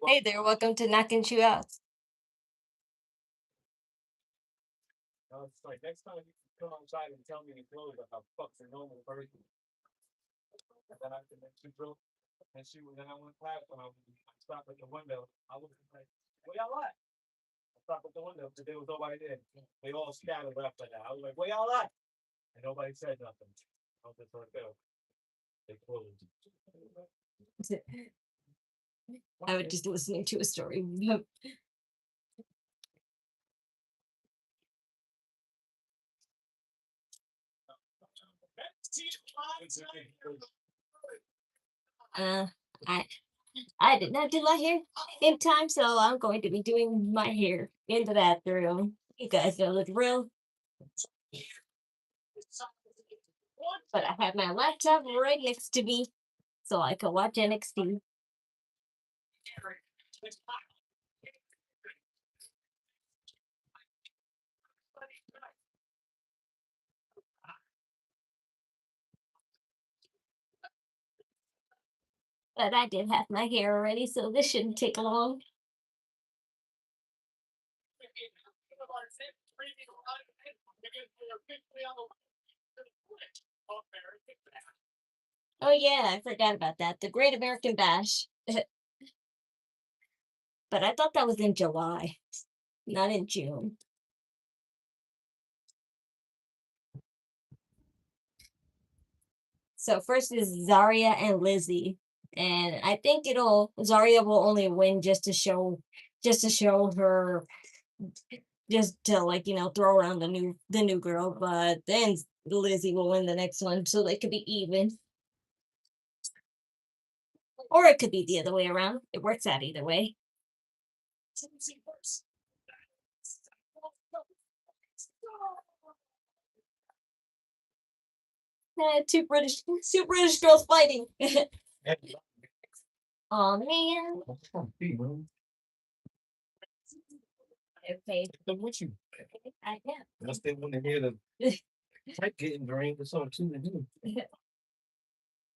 Hey there, welcome to Knocking You Out. I was just listening to a story. Uh, I I did not do my hair in time, so I'm going to be doing my hair in the bathroom. You guys know the drill. But I have my laptop right next to me, so I can watch NXT. But I did have my hair already, so this shouldn't take long. Oh yeah, I forgot about that. The Great American Bash. But I thought that was in July, not in June. So first is Zaria and Lizzy. And I think it'll Zaria will only win just to show her just to like, throw around the new girl, but then Lizzy will win the next one so they could be even. Or it could be the other way around. It works out either way. Two British girls fighting. Oh man. Okay. What you? I I still want to hear the type getting drained or something too to do.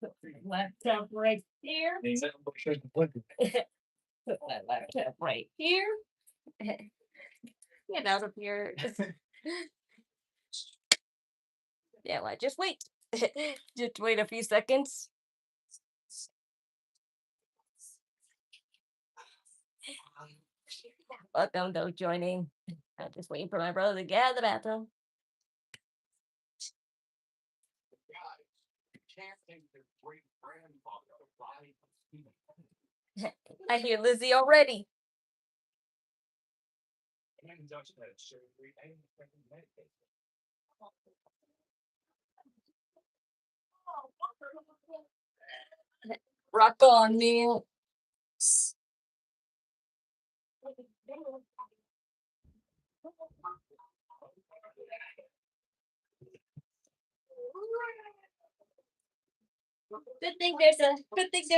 Put my laptop right here. Ain't nothing but sugar pudding. Put my laptop right here. Get out of here. Yeah, well, just wait. Just wait a few seconds. Welcome to joining. I'm just waiting for my brother to get out of the bathroom. I hear Lizzy already. Rock on, Neil. Good thing there's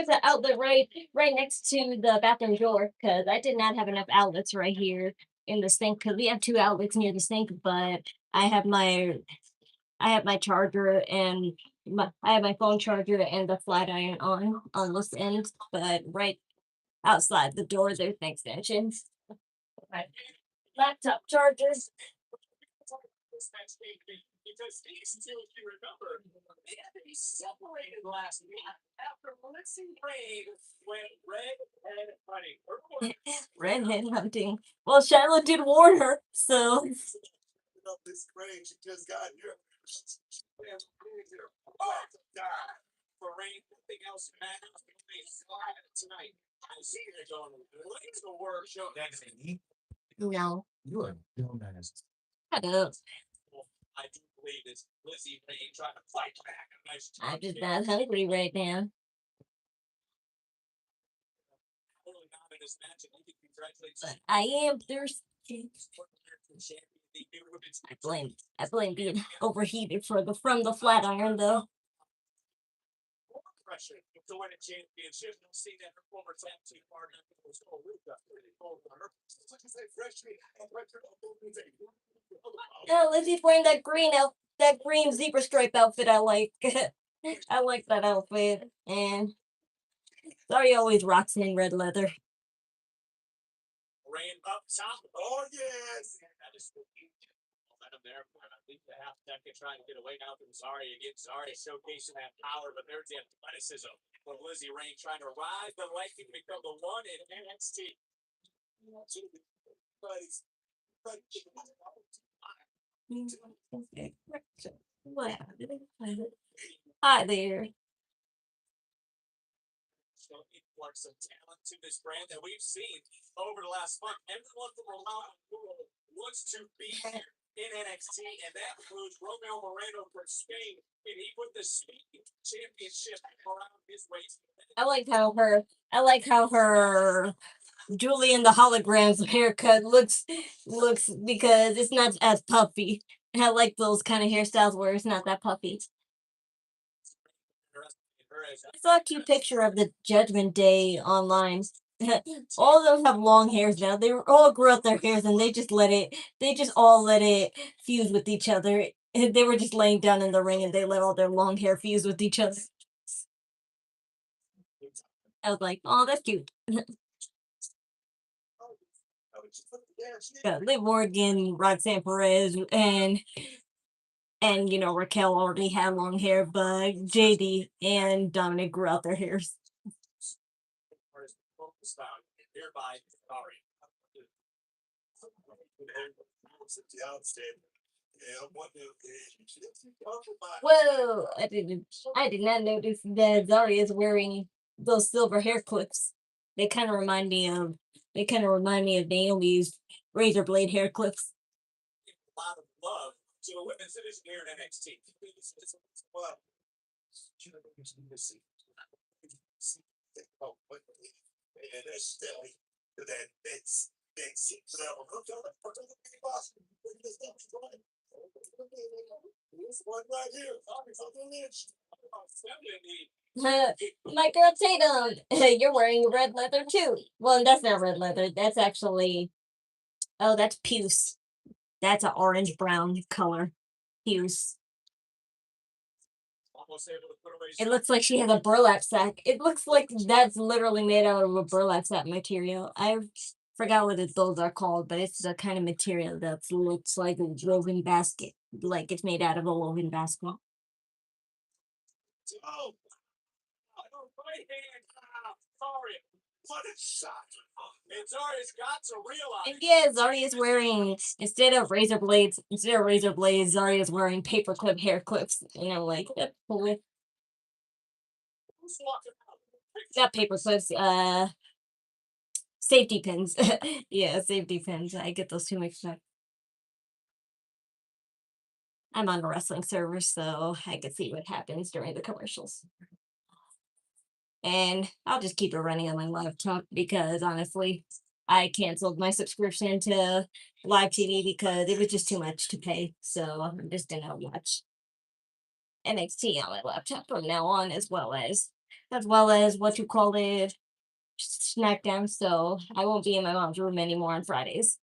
an outlet right next to the bathroom door because I did not have enough outlets right here in the sink because we have two outlets near the sink, but I have my charger and I have my phone charger and the flat iron on this end, but right outside the door there's an extension. Right. Laptop chargers. Because if you remember, they had to be separated last week after Lizzy Rain went redhead hunting. Redhead hunting. Well, Shiloh did warn her, so. This Rain, she just got here. For Rain, nothing else matters. Tonight, I see her going. It's the worst show. No. You are dumbass. Shut up. I do believe it's Lizzy Rain trying to fight back. I'm just not hungry right now. But I am thirsty. I blame being overheated from the flat iron though. Pressure to win a championship. You'll see that her former tag team partner was Yeah, Lizzy's wearing that green zebra stripe outfit I like. I like that outfit. And Zaria always rocks in red leather. Rain up top. Oh, yes. That is momentum there. I think the half second trying to get away now from Zaria. Again, Zaria showcasing that power, but there's the athleticism from Lizzy Rain trying to rise the liking to become the one in NXT. What happened? Hi there. Like some talent to this brand that we've seen over the last month. Everyone from around the world wants to be here in NXT, and that includes Romeo Moreno from Spain, and he put the Spain championship around his waist. I like how her Julie and the holograms haircut looks because it's not as puffy. I like those kind of hairstyles where it's not that puffy. I saw a cute picture of the Judgment Day online. All of them have long hairs now. They all grew out their hairs and they just all let it fuse with each other. They were just laying down in the ring and they let all their long hair fuse with each other. I was like, oh, that's cute. Yeah, Liv Morgan, Roxanne Perez, and Raquel already had long hair, but JD and Dominic grew out their hairs. Whoa! I did not notice that Zaria is wearing those silver hair clips. They kind of remind me of Naomi's razor blade hair clips. A lot of love to the women's division here in NXT. Well, and that's still that next level. One right here. My girl Tatum, you're wearing red leather too. Well, that's not red leather. That's actually, that's puce. That's an orange brown color. Puce. It looks like she has a burlap sack. It looks like that's literally made out of a burlap sack material. I forgot what those are called, but it's the kind of material that looks like a woven basket. Like it's made out of a woven basket. Oh, right hand. Sorry. What a shot. And Zaria's got to realize. And yeah, Zaria's wearing, instead of razor blades, Zaria's wearing paperclip hair clips. And I'm like, that's cool. Not paper clips, safety pins. Yeah, safety pins. I get those two mixed up. I'm on a wrestling server, so I can see what happens during the commercials. And I'll just keep it running on my laptop because honestly, I canceled my subscription to live TV because it was just too much to pay. So I'm just gonna watch NXT on my laptop from now on, as well as what you call it, SmackDown. So I won't be in my mom's room anymore on Fridays.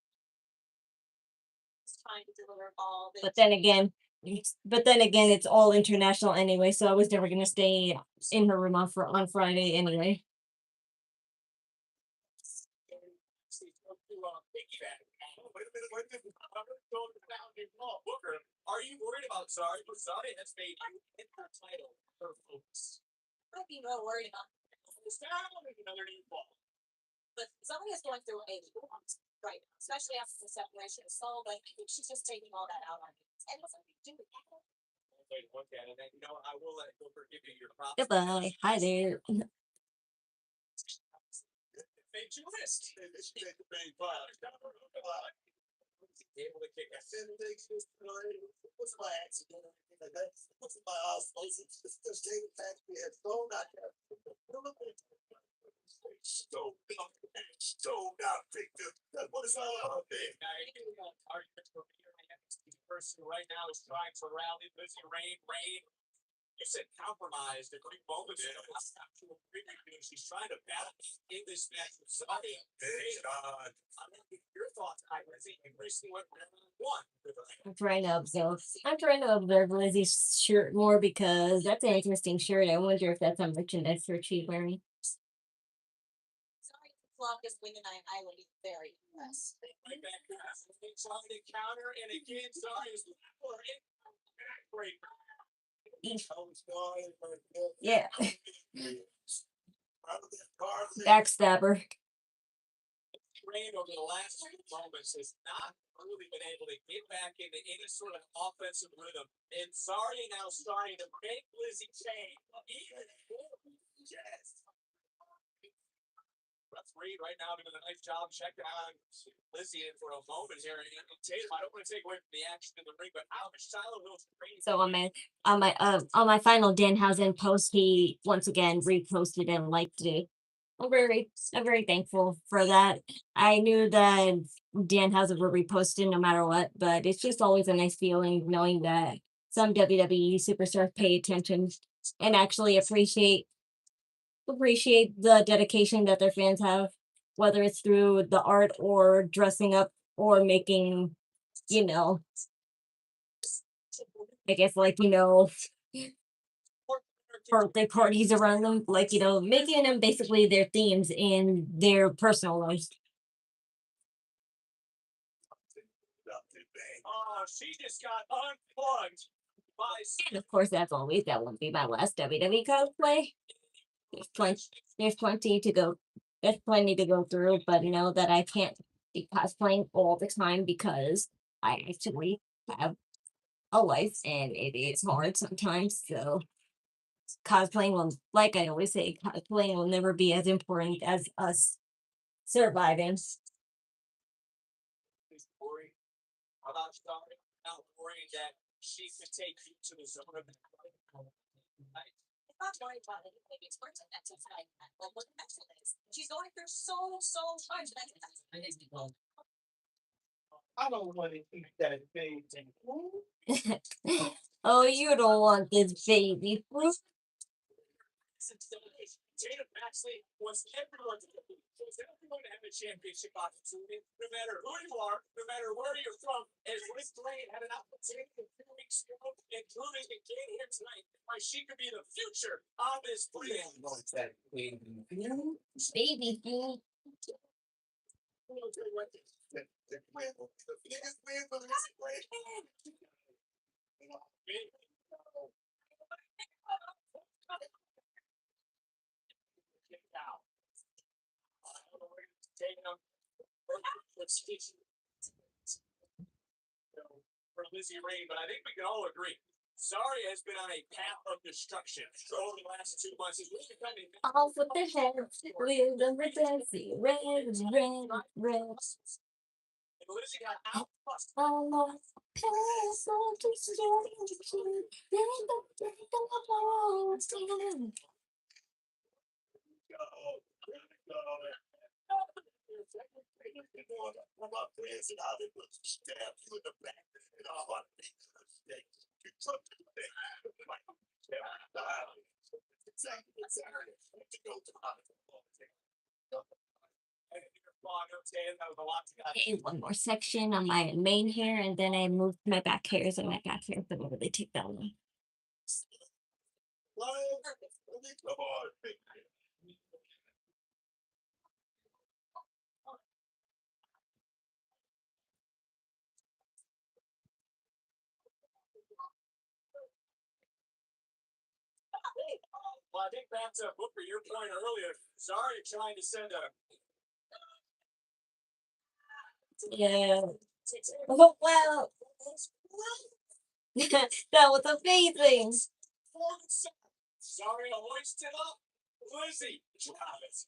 But then again, it's all international anyway. So I was never gonna stay in her room on Friday anyway. Are you worried about Zaria? Zaria has made you hit her title her focus. I'd be more worried about It's down another new ball. but Zaria's going through a lot right now, especially after the separation of soul, but I think she's just taking all that out on me. And what's going to do with that? Take a look at it, and you know I will let it go for giving your props. Goodbye. Hi there. Made you list. Able to kick a what's my accident? What's my osmosis? Just take the fact we have so not out, Victor. What is all about there? The person right now is trying to rally Lizzy Rain. You said compromised a quick moment there. She's trying to battle in this match with Zaria. Your thoughts, Lizzy, and recently what won. I'm trying to observe Lizzie's shirt more because that's an interesting shirt. I wonder if that's a merchandise shirt she's wearing. longest win tonight, I would be very impressed. Right back pass. Trying to counter, and again, Zaria's great. Yeah. Backstabber. Rain over the last few moments has not really been able to get back into any sort of offensive rhythm. And Zaria now starting to make Lizzy King even more. Yes. Referee right now doing a nice job checking on Lizzy in for a moment here. And Tatum, I don't want to take away from the action in the ring, but how much Shiloh Hill's crazy. So on my final Danhausen post, he once again reposted and liked it. I'm very thankful for that. I knew that Danhausen would repost it no matter what, but it's just always a nice feeling knowing that some WWE superstars pay attention and actually appreciate the dedication that their fans have, whether it's through the art or dressing up or making, I guess birthday parties around them, making them basically their themes in their personal lives. Oh, she just got unplugged by. And of course, as always, that won't be my last WWE cosplay. There's plenty to go. There's plenty to go through, but know that I can't be cosplaying all the time because I actually have a life and it is hard sometimes. So cosplaying will, like I always say, cosplaying will never be as important as us surviving. Worried about starting out worrying that she could take you to the zone of Not worried about it. Maybe it's worth it. That's fine. Well, what the next one is? She's going through so much. I don't want to eat that thing. Oh, you don't want this baby fruit. Tatum actually wants everyone to have a championship opportunity, no matter who you are, no matter where you're from. As Lizzy Rain had an opportunity a few weeks ago, and proving again here tonight, why she could be the future of this brand. Baby food. For Lizzy Rain, but I think we can all agree Zaria has been on a path of destruction over the last 2 months. It's really becoming Off with the head, with the fancy red. and Lizzy got out. Okay, one more section on my main hair, and then I moved my back hairs, and my back hair doesn't really take that long. Well, I think back to Booker, your point earlier. Zaria trying to send a. Yeah. Oh, well. That was amazing. Zaria hoisted up. Lizzy, Travis,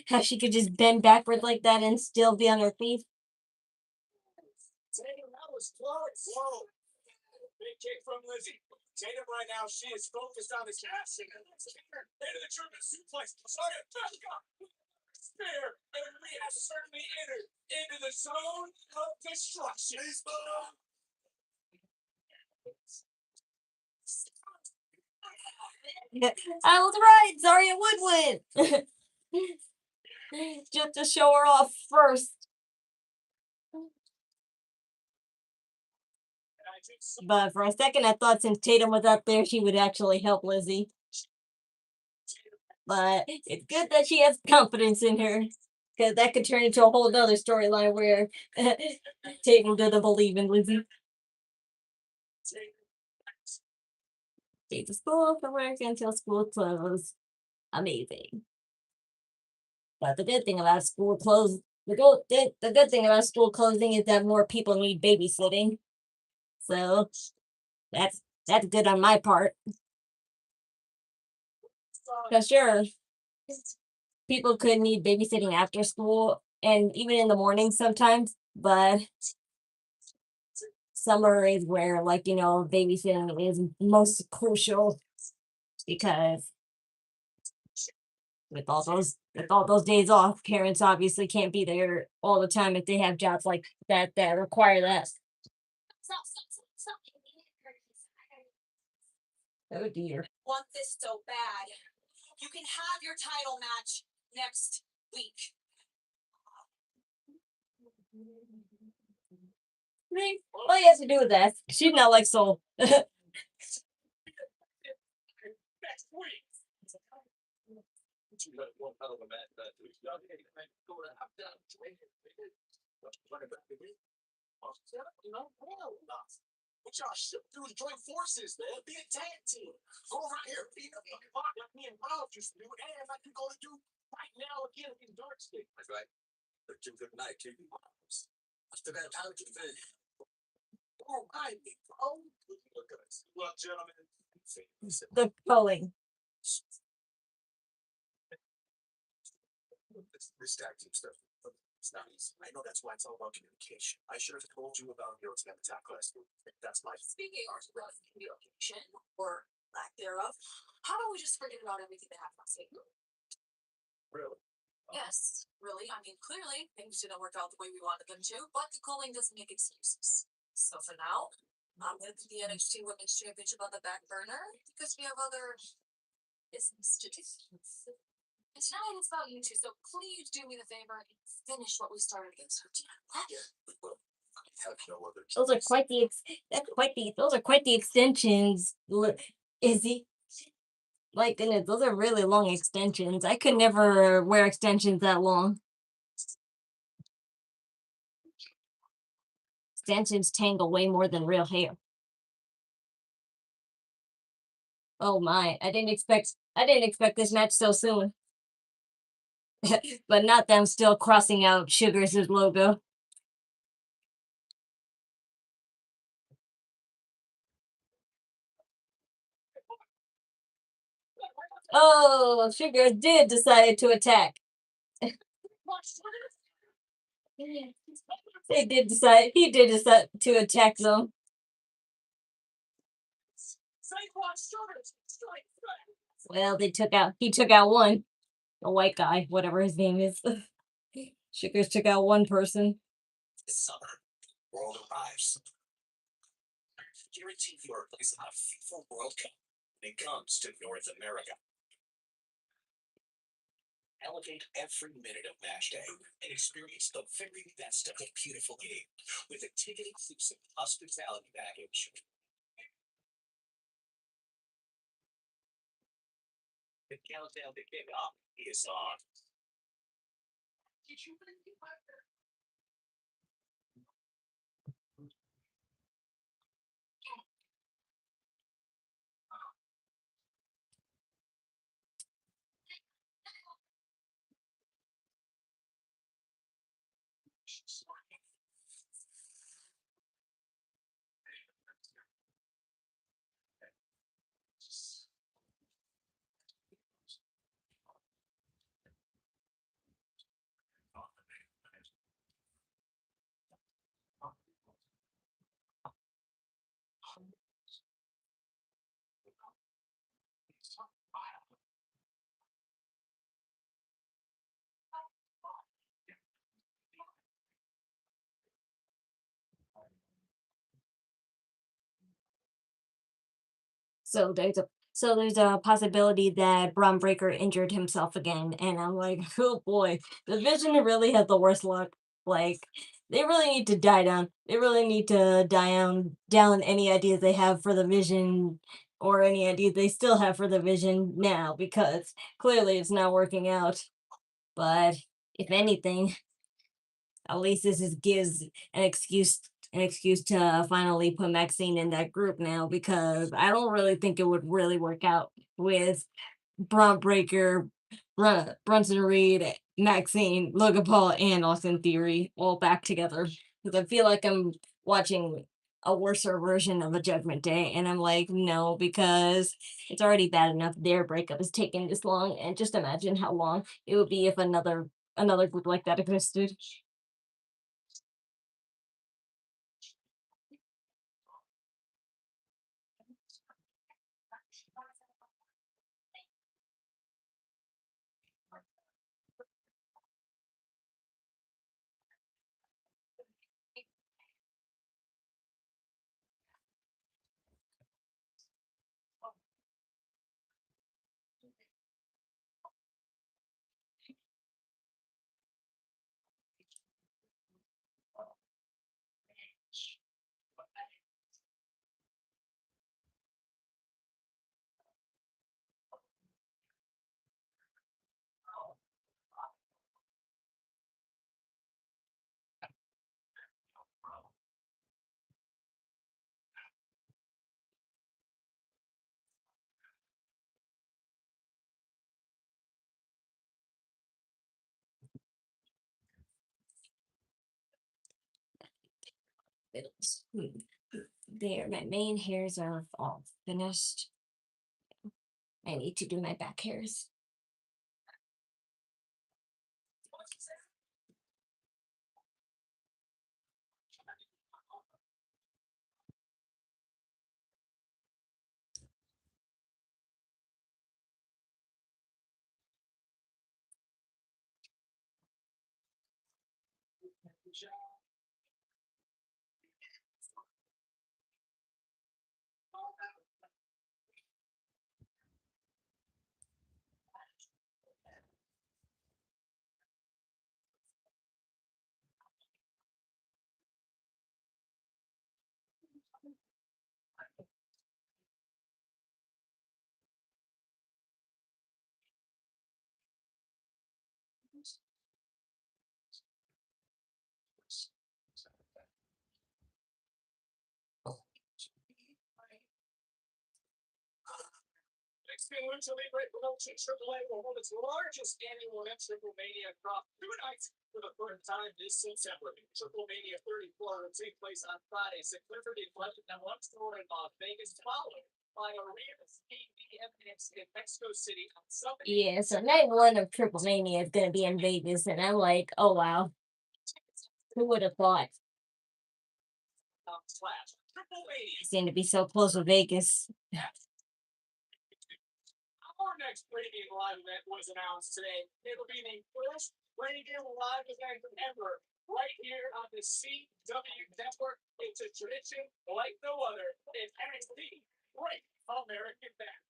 How she could just bend backward like that and still be on her feet. Tatum, that was close. Whoa. Big kick from Lizzy. Tatum right now, she is focused on this cash. Into the German suplex. Zaria back up. Spear. And we have certainly entered into the zone of destruction. I was right. Zaria would win. Just to show her off first. But for a second, I thought since Tatum was up there, she would actually help Lizzy. But it's good that she has confidence in her. Because that could turn into a whole other storyline where Tatum doesn't believe in Lizzy. Stay to school for work until school closed. Amazing. But the good thing about school closed, the good thing about school closing is that more people need babysitting. So that's good on my part. Cause sure, people could need babysitting after school and even in the morning sometimes, but summer is where babysitting is most crucial because with all those days off, parents obviously can't be there all the time if they have jobs like that require that. Oh dear. Want this so bad. You can have your title match next week. What do you have to do with that? She's not like Soul. Next week. You got one hell of a match that week. What y'all should do is join forces, man. Be a tag team. Go around here, beat up the clock like me and Myles used to do, and like you go to do right now again in DarkState. That's right. But you good night, Cutie. I still got time to defend. Oh, my big bro. Look at us. Well, gentlemen. The culling. This tag team stuff. It's not easy. I know that's why it's all about communication. I should have told you about your attack class. That's my. Speaking of communication or lack thereof, how about we just forget about everything that happened last week? Really? Yes, really. I mean, clearly things didn't work out the way we wanted them to, but the calling doesn't make excuses. So for now, I'm going to put the NXT Women's Championship on the back burner because we have other business to do. And tonight it's about you two, so please do me the favor and finish what we started against her team. Those are quite the extensions. Izzy. My goodness, those are really long extensions. I could never wear extensions that long. Extensions tangle way more than real hair. Oh my, I didn't expect this match so soon. But not them still crossing out Shugars' logo. Oh, Shugars did decide to attack. He did decide to attack them. Well, he took out one. A white guy, whatever his name is. Shugars took out one person. This summer, world arrives. Guarantee your place on a FIFA World Cup when it comes to North America. Elevate every minute of match day and experience the very best of the beautiful game with a ticket-exclusive hospitality package. The countdown to kickoff is on. Did you really So there's a possibility that Braun Breaker injured himself again, and I'm like, oh boy, the Vision really has the worst luck. Like, they really need to die down. They really need to die down any ideas they have for the Vision or any idea they still have for the vision now, because clearly it's not working out. But if anything, at least gives an excuse to finally put Maxine in that group now, because I don't really think it would really work out with Braun Breaker, Brunson Reed, Maxine, Logan Paul, and Austin Theory all back together. Because I feel like I'm watching a worser version of a Judgment Day, and I'm like, no, because it's already bad enough their breakup is taking this long, and just imagine how long it would be if another group like that existed. There, my main hairs are all finished. I need to do my back hairs. Lucha Libre Promotion AAA will hold its largest annual event, Triple Mania, across 2 nights for the third time this September. Triple Mania 34 will take place on Friday, September the 11th, and once more in Las Vegas, followed by arenas in Mexico City on Sunday. Yeah, so night one of Triple Mania is gonna be in Vegas, and I'm like, oh wow, who would have thought? Triple Mania. Seem to be so close with Vegas. Our next premium live event was announced today. It'll be the first premium live event ever, right here on the CW network. It's a tradition like no other. It's NXT Great American Bash.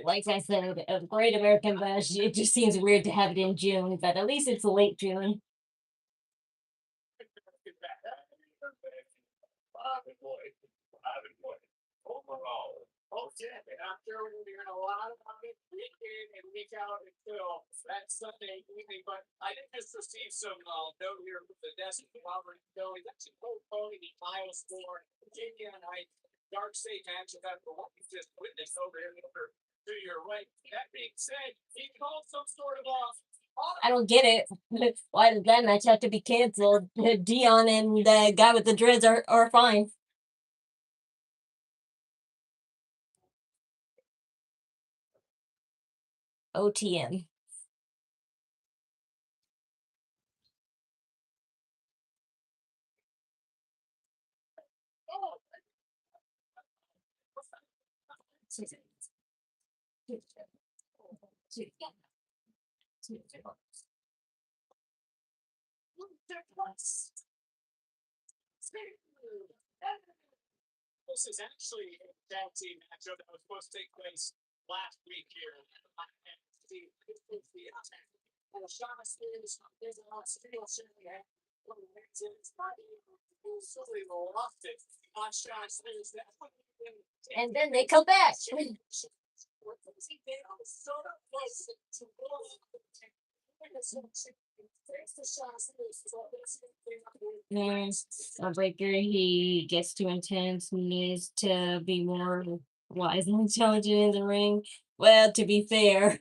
Like I said, a Great American Bash. It just seems weird to have it in June, but at least it's late June. Overall. Okay, and I'm sure we're going to be hearing a lot about it week in and week out until that Sunday evening. But I did just receive some note here from the desk of Robert Kelly. That's a postponing the Myles Borne Tavion DarkState match about what we just witnessed over here to your right. That being said, he called some sort of I don't get it. Why does that match have to be canceled? Dion and the guy with the dreads are fine. OTM. This is actually a tag team matchup that was supposed to take place last week here. And Shauna Spears is on still sharing Absolutely loved it. On shots, there's that. And then they come back. A breaker, he gets too intense, needs to be more wise and intelligent in the ring. Well, to be fair,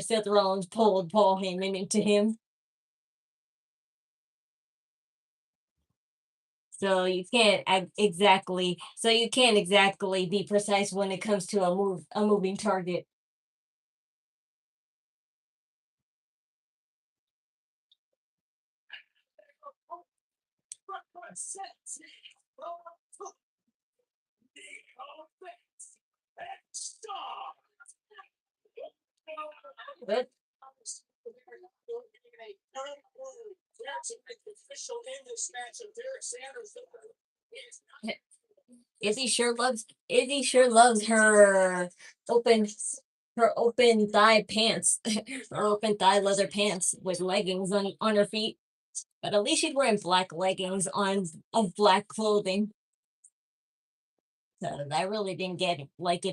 Seth Rollins pulled Paul Heyman into him. So you can't exactly be precise when it comes to a moving target. But Official in this match of Derek Sanders. Izzy sure loves open her open thigh pants, her open thigh leather pants with leggings on her feet. But at least she's wearing black leggings on of black clothing. So I really didn't get it, like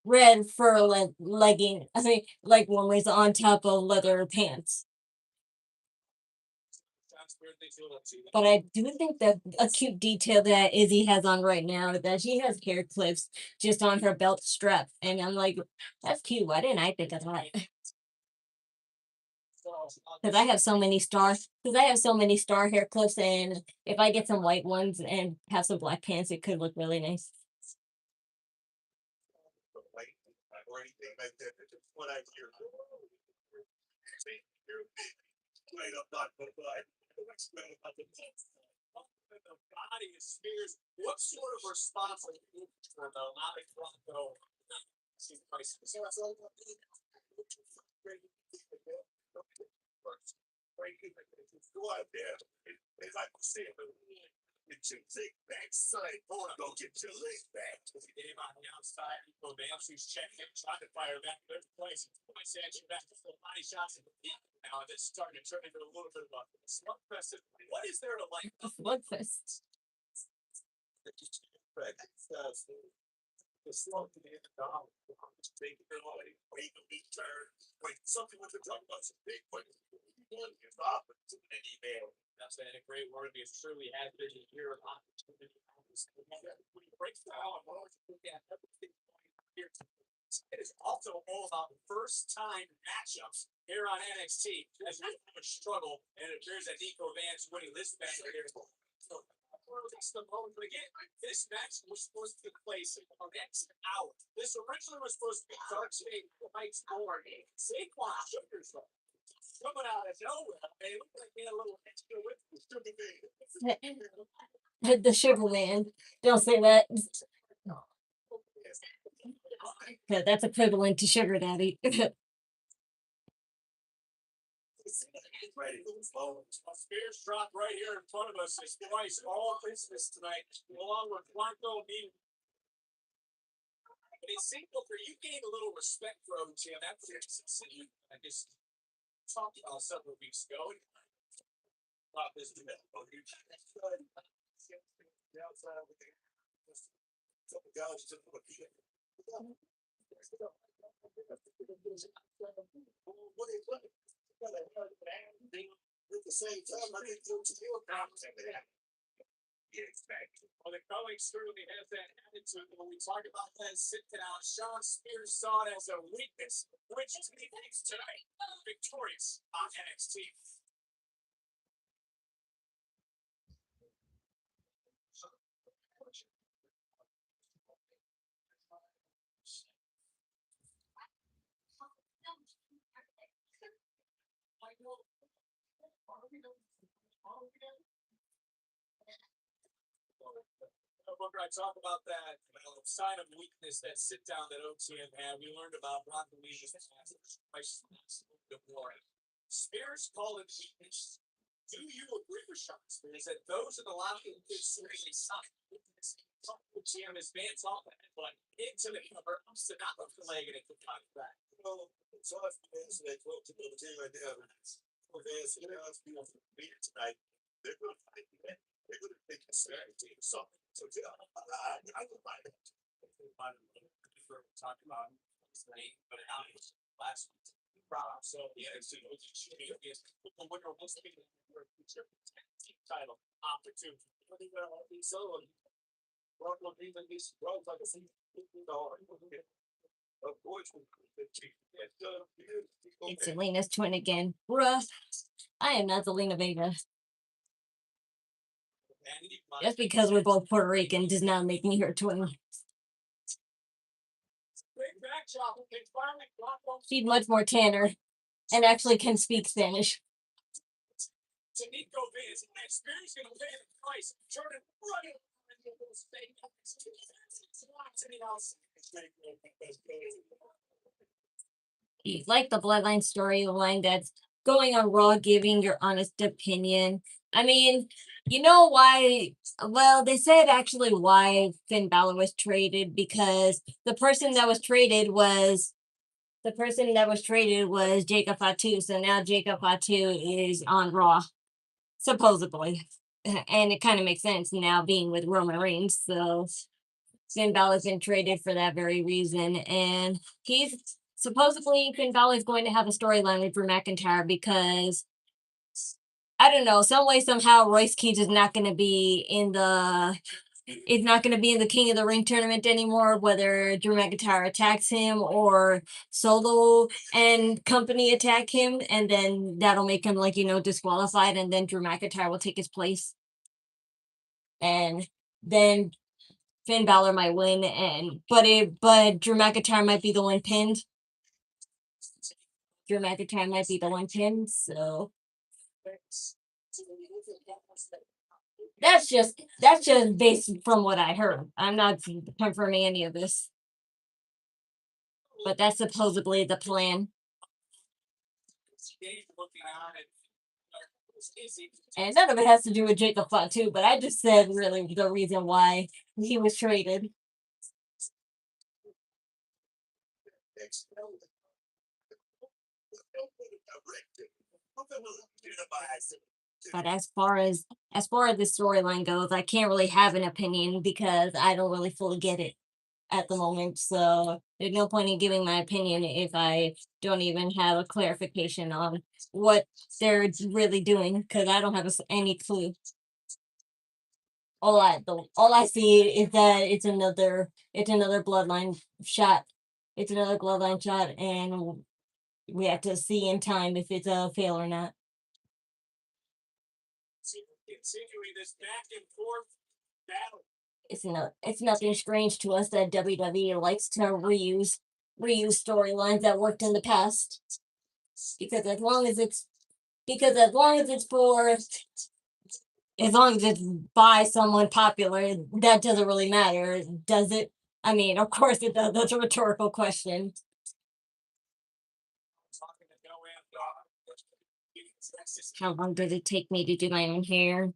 red fur legging. I mean, like warmers on top of leather pants. But I do think that a cute detail that Izzy has on right now is that she has hair clips just on her belt strap, and I'm like, that's cute. Why didn't I think of that? Because I have so many stars. Because I have so many star hair clips, and if I get some white ones and have some black pants, it could look really nice. Or anything like that. That's just what I hear. Wait, I'm not the body of Spears. What sort of response are you looking for though? Not a Bronco. Go out there. As I say, get your leg back, son. Go get your leg back. Game on the outside. Nico Banshee checking, trying to fire back in every place. Points at you back to full body shots. Now this is starting to turn into a little bit of a slugfest. What is there to like? A slugfest. The slump to the end of the dollar. Take it away. Wait a big turn. Wait, something with the talk about some big money. It's off to an email. That's been a great word because truly has been a year of opportunity. When you break down, everything here. It is also all about first time matchups here on NXT as we have a struggle, and it appears that Nico Van's winning this match here. Again, this match was supposed to take place in the next hour. This originally was supposed to be DarkState fights Borne. Saquon Shugars coming out of nowhere. They look like they had a little extra with the Sugar Man. The Sugar Man. Don't say that. That's equivalent to Sugar Daddy. Ready to flow. Spears drop right here in front of us. It's twice all Christmas tonight, along with Blanco being. But it seemed for you gained a little respect for OTM after I just talked about several weeks ago. Thought this the outside with the guys just put at the same time, I think those still well, the colleague certainly has that attitude. When we talk about that sit down, Sean Spears saw it as a weakness, which is he thinks tonight victorious on NXT. Booker, I talk about that sign of weakness, that sit down that OTM had. We learned about Brock Lee's Spears called it weakness. Do you agree with Sean Spears that those are the last of the seriously sign weakness? OTM is bands off that, but into the cover, I'm still not looking leg and it could come back. Well, it's off the bands that close to the team right now. for this, tonight, they're going to fight you. They're going to take a Saturday or something. So, yeah, I would buy it. Talking about but last week. So, yeah, it's the winner wants to be the title opportunity. So, even these roads like a of course, It's Selena's twin again. Bruh. I am not Zelina Vega. Just because we're both Puerto Rican does not make me her twin. She's much more tanner and actually can speak Spanish. Like the Bloodline storyline that's going on Raw, giving your honest opinion. I mean, you know why? Well, they said actually why Finn Balor was traded, because the person that was traded was Jacob Fatu. So now Jacob Fatu is on Raw, supposedly, and it kind of makes sense now being with Roman Reigns. So Finn Balor's been traded for that very reason, and supposedly Finn Balor is going to have a storyline with Drew McIntyre because I don't know, some way somehow Royce Keys is not going to be in the King of the Ring tournament anymore, whether Drew McIntyre attacks him or Solo and company attack him, and then that'll make him disqualified, and then Drew McIntyre will take his place, and then Finn Balor might win, but Drew McIntyre might be the one pinned. So that's just based from what I heard. I'm not confirming any of this, but that's supposedly the plan. And none of it has to do with Jacob Fatu, but I just said really the reason why he was traded. But as far as the storyline goes, I can't really have an opinion because I don't really fully get it at the moment. So there's no point in giving my opinion if I don't even have a clarification on what they're really doing, because I don't have any clue. All I see is that it's another bloodline shot. It's another bloodline shot, and we have to see in time if it's a fail or not. Continuing this back and forth battle. It's nothing strange to us that WWE likes to reuse storylines that worked in the past. Because as long as it's by someone popular, that doesn't really matter, does it? I mean, of course it does. That's a rhetorical question. How long did it take me to do my own hair?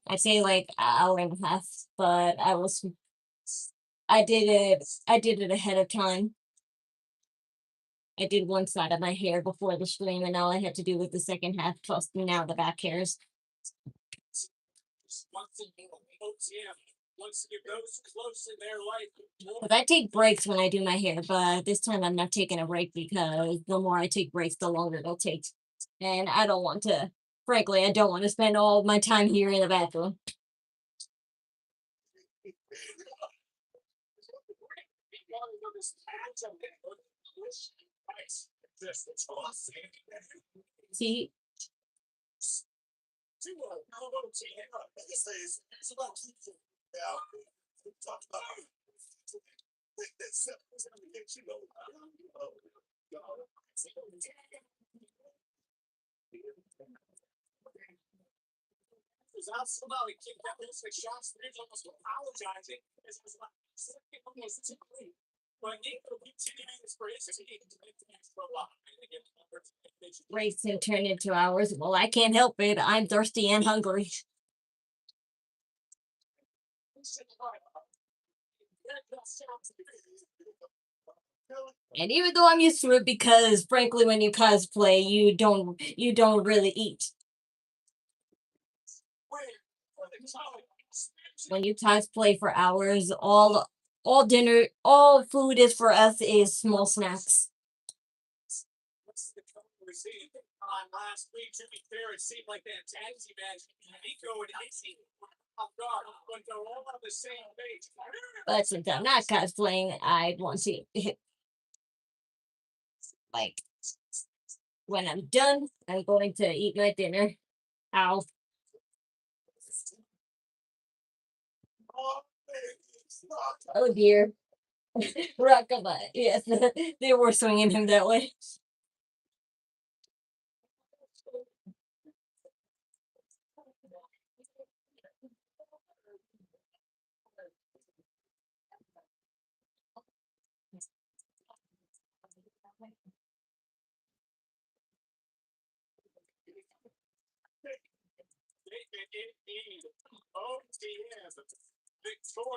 I'd say like an hour and a half, but I did it ahead of time. I did one side of my hair before the stream, and all I had to do was the second half, plus now the back hairs. Because I take breaks when I do my hair, but this time I'm not taking a break because the more I take breaks, the longer it'll take. And I don't want to spend all my time here in the bathroom. See? Race and turn into hours. Well, I can't help it. I'm thirsty and hungry. And even though I'm used to it, because frankly, when you cosplay, you don't really eat. When you cosplay for hours, all dinner, all food is for us is small snacks. Last week, to be fair, it seemed like that taxi match, Nico and Izzy, off guard, but they're all on the same page. But since I'm not cosplaying, I want to like when I'm done, I'm going to eat my dinner. Ow. Oh dear. Rockabye. Yes, they were swinging him that way.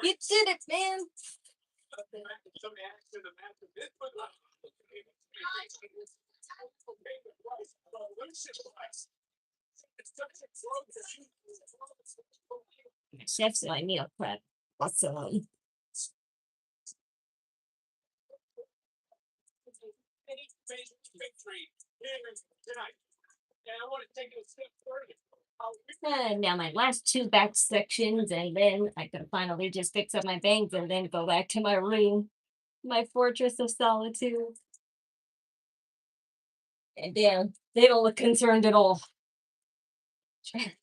You did it, man. Chef's my meal prep. Awesome. Victory here tonight. And I want to take it a step further. Now my last two back sections, and then I can finally just fix up my bangs and then go back to my room, my fortress of solitude. And damn, they don't look concerned at all.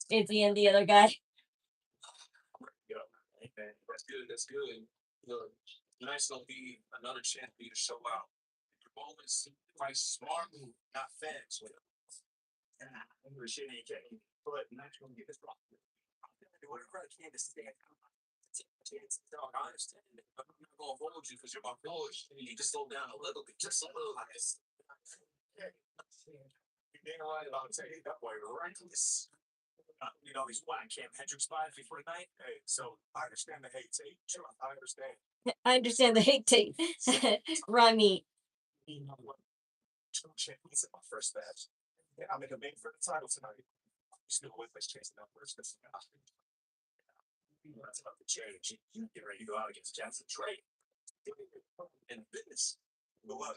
Izzy and the other guy. That's good. That's good. Look, tonight's gonna be another chance for you to show out. Your moments, quite smart, not fast. Shit ain't getting, but not gonna get this wrong. Whatever I can to stay out. Dog, I understand. I'm not gonna hold you because you're my coach. You need to slow down a little bit, just a little. You're damn right about to say that boy reckless. You know these whack Kam Hendrix vibes before tonight. Hey, so I understand the hate tape. Sure, I understand. I understand the hate tape. Rami. You know what? Champions at my first match. Yeah, I'm in the main for the title tonight. You still with us chasing up first. That's about the change. You get ready to go out against Jackson Trey. In business. Go up.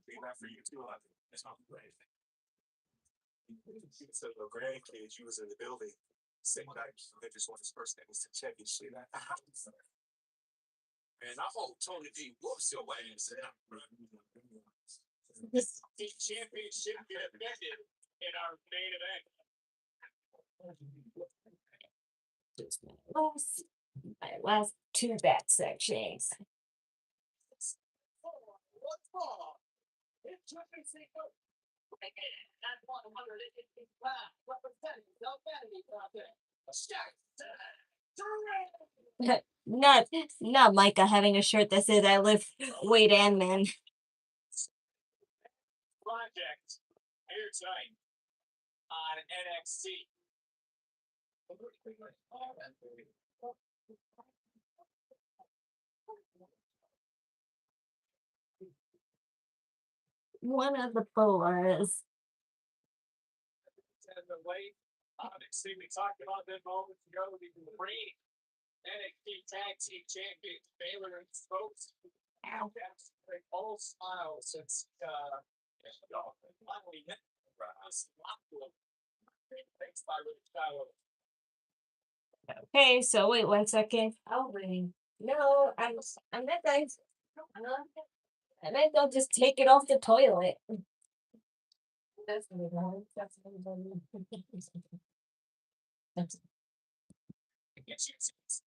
Be that for you too. It's not great. So the grandkids, you was in the building. Same night. They just want his first name was to check and shit. And I hope Tony D whoops your ass out. This championship get affected in our main event. My last two back sections. Not Myka having a shirt that says I lift weight and men. Project here tonight on NXT. One of the boas. Obviously, we talked about them moments ago. We can bring NXT Tag Team Champion Baylor and Spokes. All smiles since finally met Okay, so wait 1 second. Oh wait. No, I meant I meant they'll just take it off the toilet. That's what it was. That's what it was.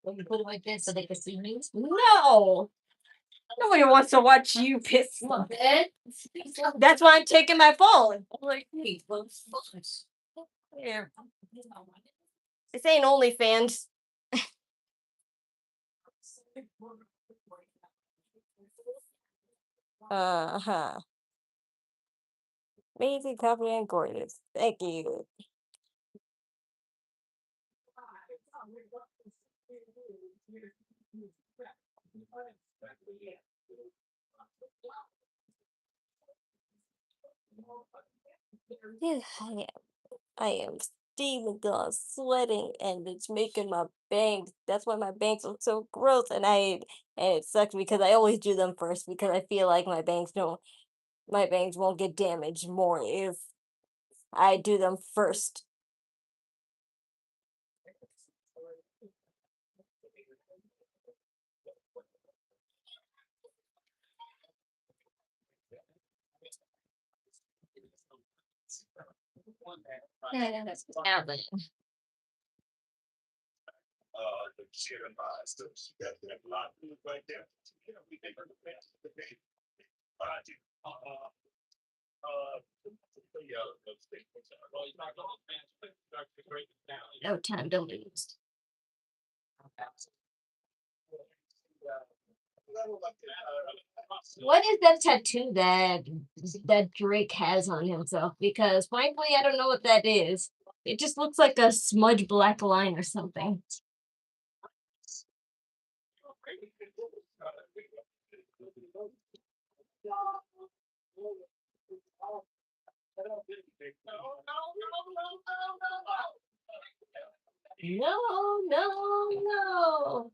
When you put it like this so they can see me? No! Nobody wants to watch you piss. That's why I'm taking my phone. Like, hey, here. This ain't OnlyFans. Uh-huh. Amazing, confident, gorgeous. Thank you. Yeah, I am steaming, God, sweating, and it's making my bangs. That's why my bangs look so gross, and it sucks because I always do them first because I feel like my bangs won't get damaged more if I do them first. Outlet. The cheering by, so she got that lot right there. You know, we think of the best of the day. Yeah, those things. Well, he's not going, man. Start to break it down. No time to lose. What is that tattoo that Drake has on himself? Because frankly, I don't know what that is. It just looks like a smudge black line or something. No, no, no.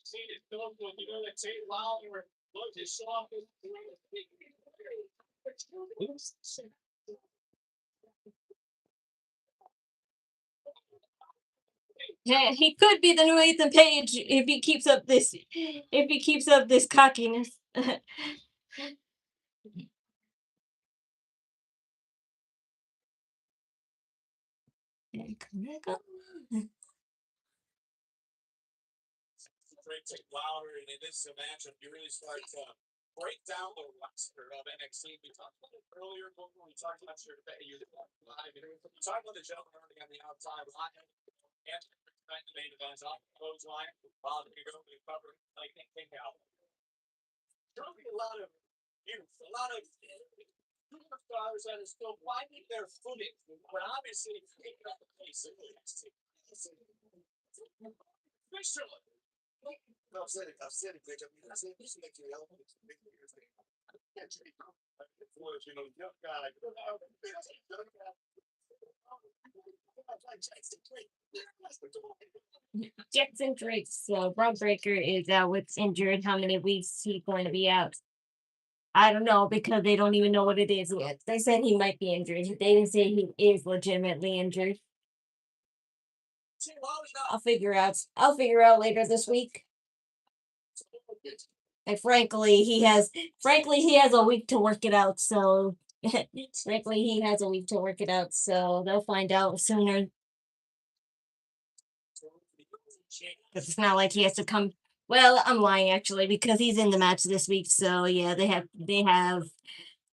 See it filmed when you know that Tate Wilder looked his song. Yeah, he could be the new Ethan Page if he keeps up this cockiness. Tate Wilder, and in this matchup, you really start to break down the roster of NXT. We talked about it earlier when we talked about your live. We talked about the gentleman running on the outside line. And the main event off the clothesline. Bob, you go to cover like King out. There'll be a lot of youth, a lot of superstars that are still finding their footing, but obviously picking up the pace of NXT. Officially. I've said it, bitch. I said this makes you help. You know, young guy. Jackson Drake. So Braun Breaker is out with injured. How many weeks he going to be out? I don't know because they don't even know what it is yet. They said he might be injured. They didn't say he is legitimately injured. I'll figure out later this week. And frankly, he has a week to work it out. So frankly, he has a week to work it out. So they'll find out sooner. Because it's not like he has to come. Well, I'm lying actually because he's in the match this week. So yeah, they have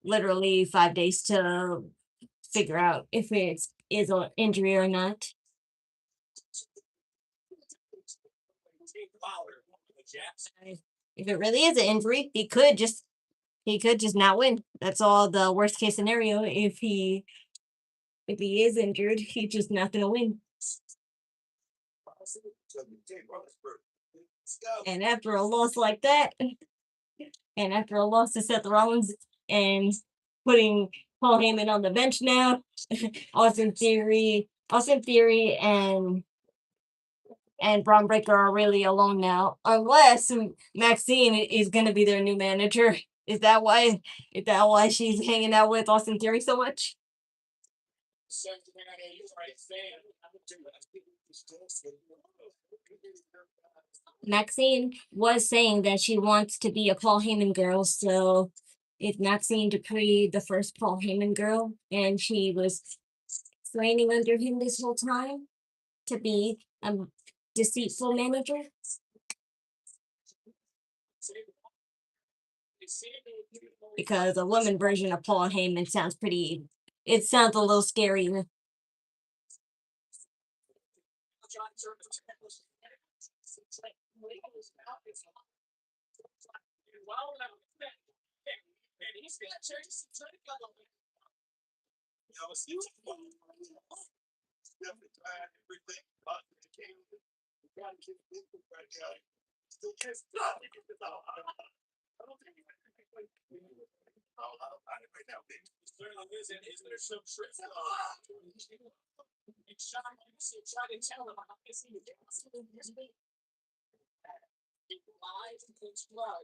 literally 5 days to figure out if it is an injury or not. If it really is an injury, he could just not win. That's all the worst case scenario. If he is injured, he's just not gonna win. And after a loss like that, and after a loss to Seth Rollins and putting Paul Heyman on the bench now, Austin Theory and Braun Breaker are really alone now, unless Maxine is going to be their new manager. Is that why she's hanging out with Austin Theory so much? Maxine was saying that she wants to be a Paul Heyman girl, so it's Maxine Dupree, the first Paul Heyman girl, and she was training under him this whole time to be a deceitful manager. Because a woman version of Paul Heyman sounds a little scary. Certainly is, and is there some truth? It's shocking to see try to tell him how this is. It lies and takes blood.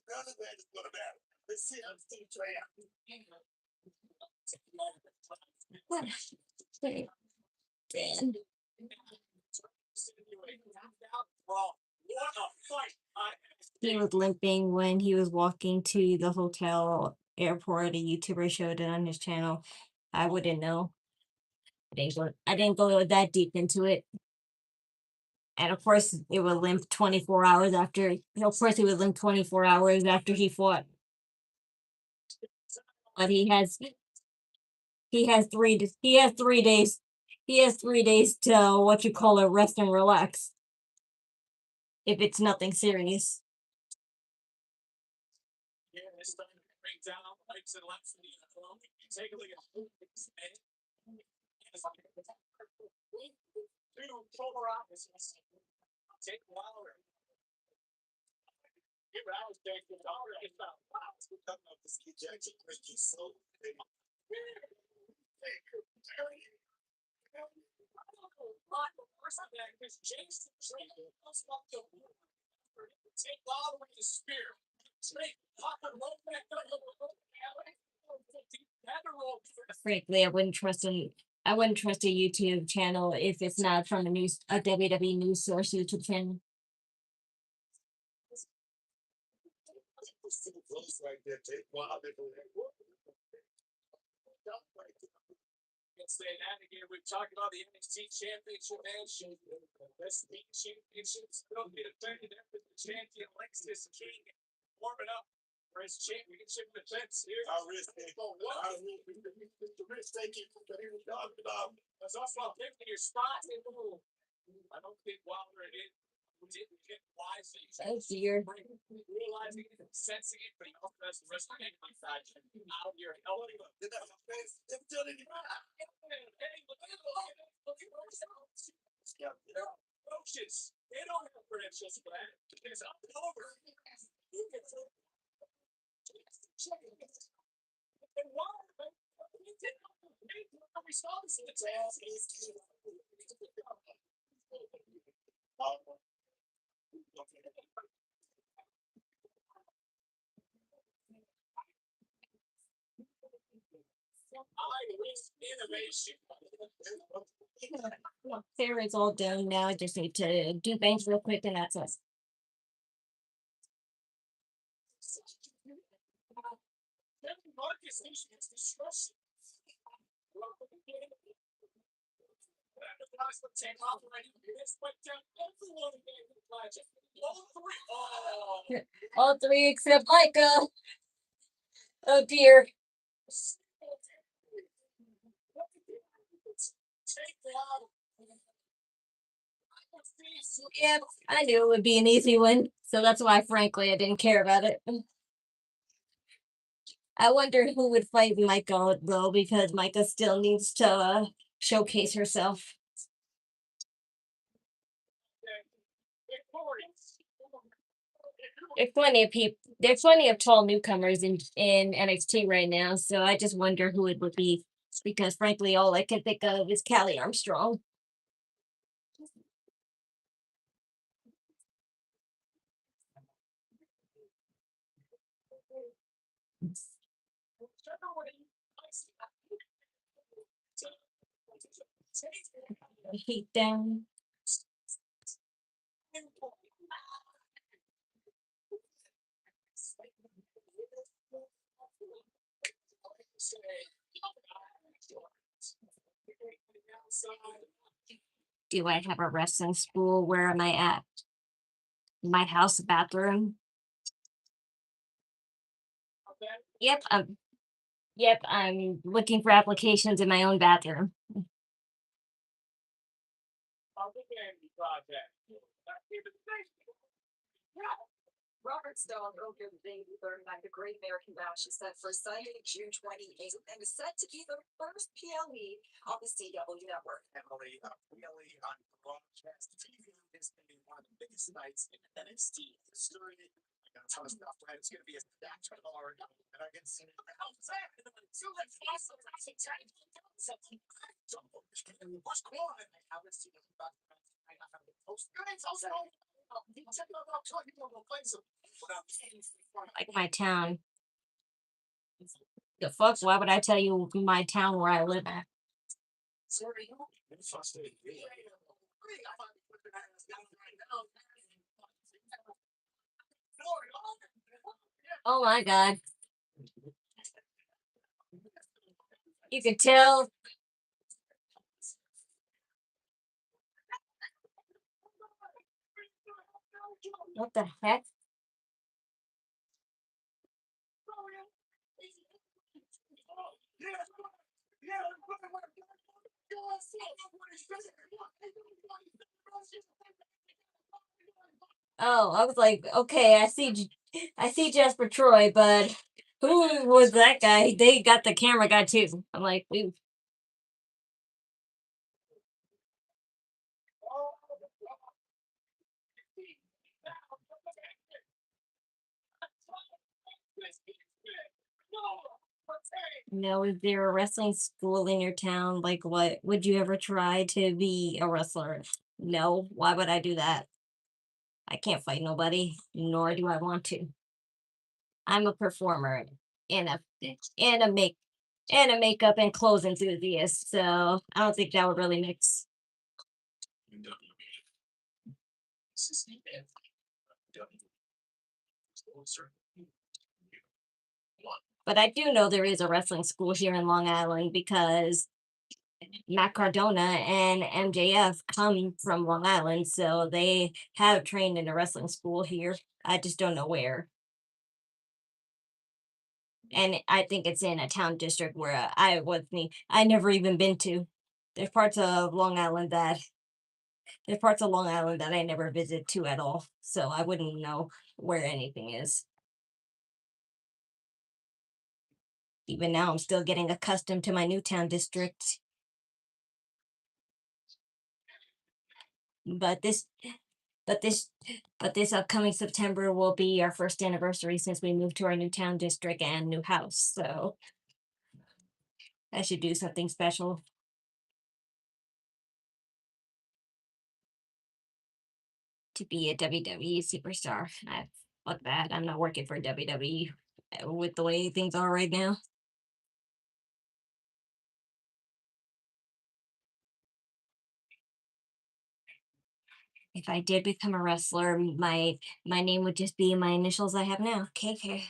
None of that is gonna matter. Let's see how Steve play out. What? Wait, Dan. What a fight! He was limping when he was walking to the hotel airport. A YouTuber showed it on his channel. I wouldn't know. I didn't go that deep into it. And of course, it would limp 24 hours after. Of course, he would limp 24 hours after he fought. But he has 3 he has 3 days. He has 3 days to rest and relax. If it's nothing serious. Yeah, it's time to break down likes and lefts in the NFL. Take a look at two polar opposites. Tate Wilder. I was thinking already about coming up to ski Jackson, Ricky so Tate Wilder with the spear. Frankly, I wouldn't trust a YouTube channel if it's not from a WWE news source YouTube channel. Right there, Tate Wilder. Say that again. We've talked about the NXT Championship match. That's the championships. Defending them with the champion Lexis King warming up for his championship defense here. Our wrist, thank you for talking about. That's also about picking your spot. I don't think Wilder didn't get wisely. Oh dear. Realizing it, sensing it, but he also has the rest of the side out here. Coaches, they don't have credentials for that. It's up and over. And why? We saw this in the task. Innovation. Fair is all done now. I just need to do banks real quick and that's us. Marcus is destruction. All three except Myka. Oh dear. Yep, I knew it would be an easy one, so that's why, frankly, I didn't care about it. I wonder who would fight Myka though, because Myka still needs to showcase herself. There's plenty of tall newcomers in NXT right now, so I just wonder who it would be. Because frankly, all I can think of is Callie Armstrong. Heat down. Do I have a wrestling spool? Where am I at? My house bathroom. Yep, I'm looking for applications in my own bathroom. Robert Stone wrote the baby learned by the Great American Bash is set for Sunday, June 28th, and is set to be the first PLE on the CW network. Emily, PLE on broadcast TV is one of the biggest nights in NXT history. I got a ton of stuff planned. It's going to be a stacked card, and I can see it. So let's also something. What's going on? I haven't seen it, but I have to post. It's also Like my town. The fuck? Why would I tell you my town where I live at? Oh my god. You can tell. What the heck? Oh, I was like, okay, I see Jasper Troy, but who was that guy? They got the camera guy too. I'm like, ooh. No, is there a wrestling school in your town? Like, what would you ever try to be a wrestler? No, why would I do that? I can't fight nobody, nor do I want to. I'm a performer and a make and a makeup and clothes enthusiast, so I don't think that would really mix. But I do know there is a wrestling school here in Long Island because Matt Cardona and MJF come from Long Island, so they have trained in a wrestling school here. I just don't know where. And I think it's in a town district where I never even been to. There's parts of Long Island that there's parts of Long Island that I never visit to at all, so I wouldn't know where anything is. Even now, I'm still getting accustomed to my Newtown district. But this, but this, but this upcoming September will be our first anniversary since we moved to our Newtown district and new house. So I should do something special. To be a WWE superstar. Fuck that. I'm not working for WWE with the way things are right now. If I did become a wrestler, my name would just be my initials I have now, KK.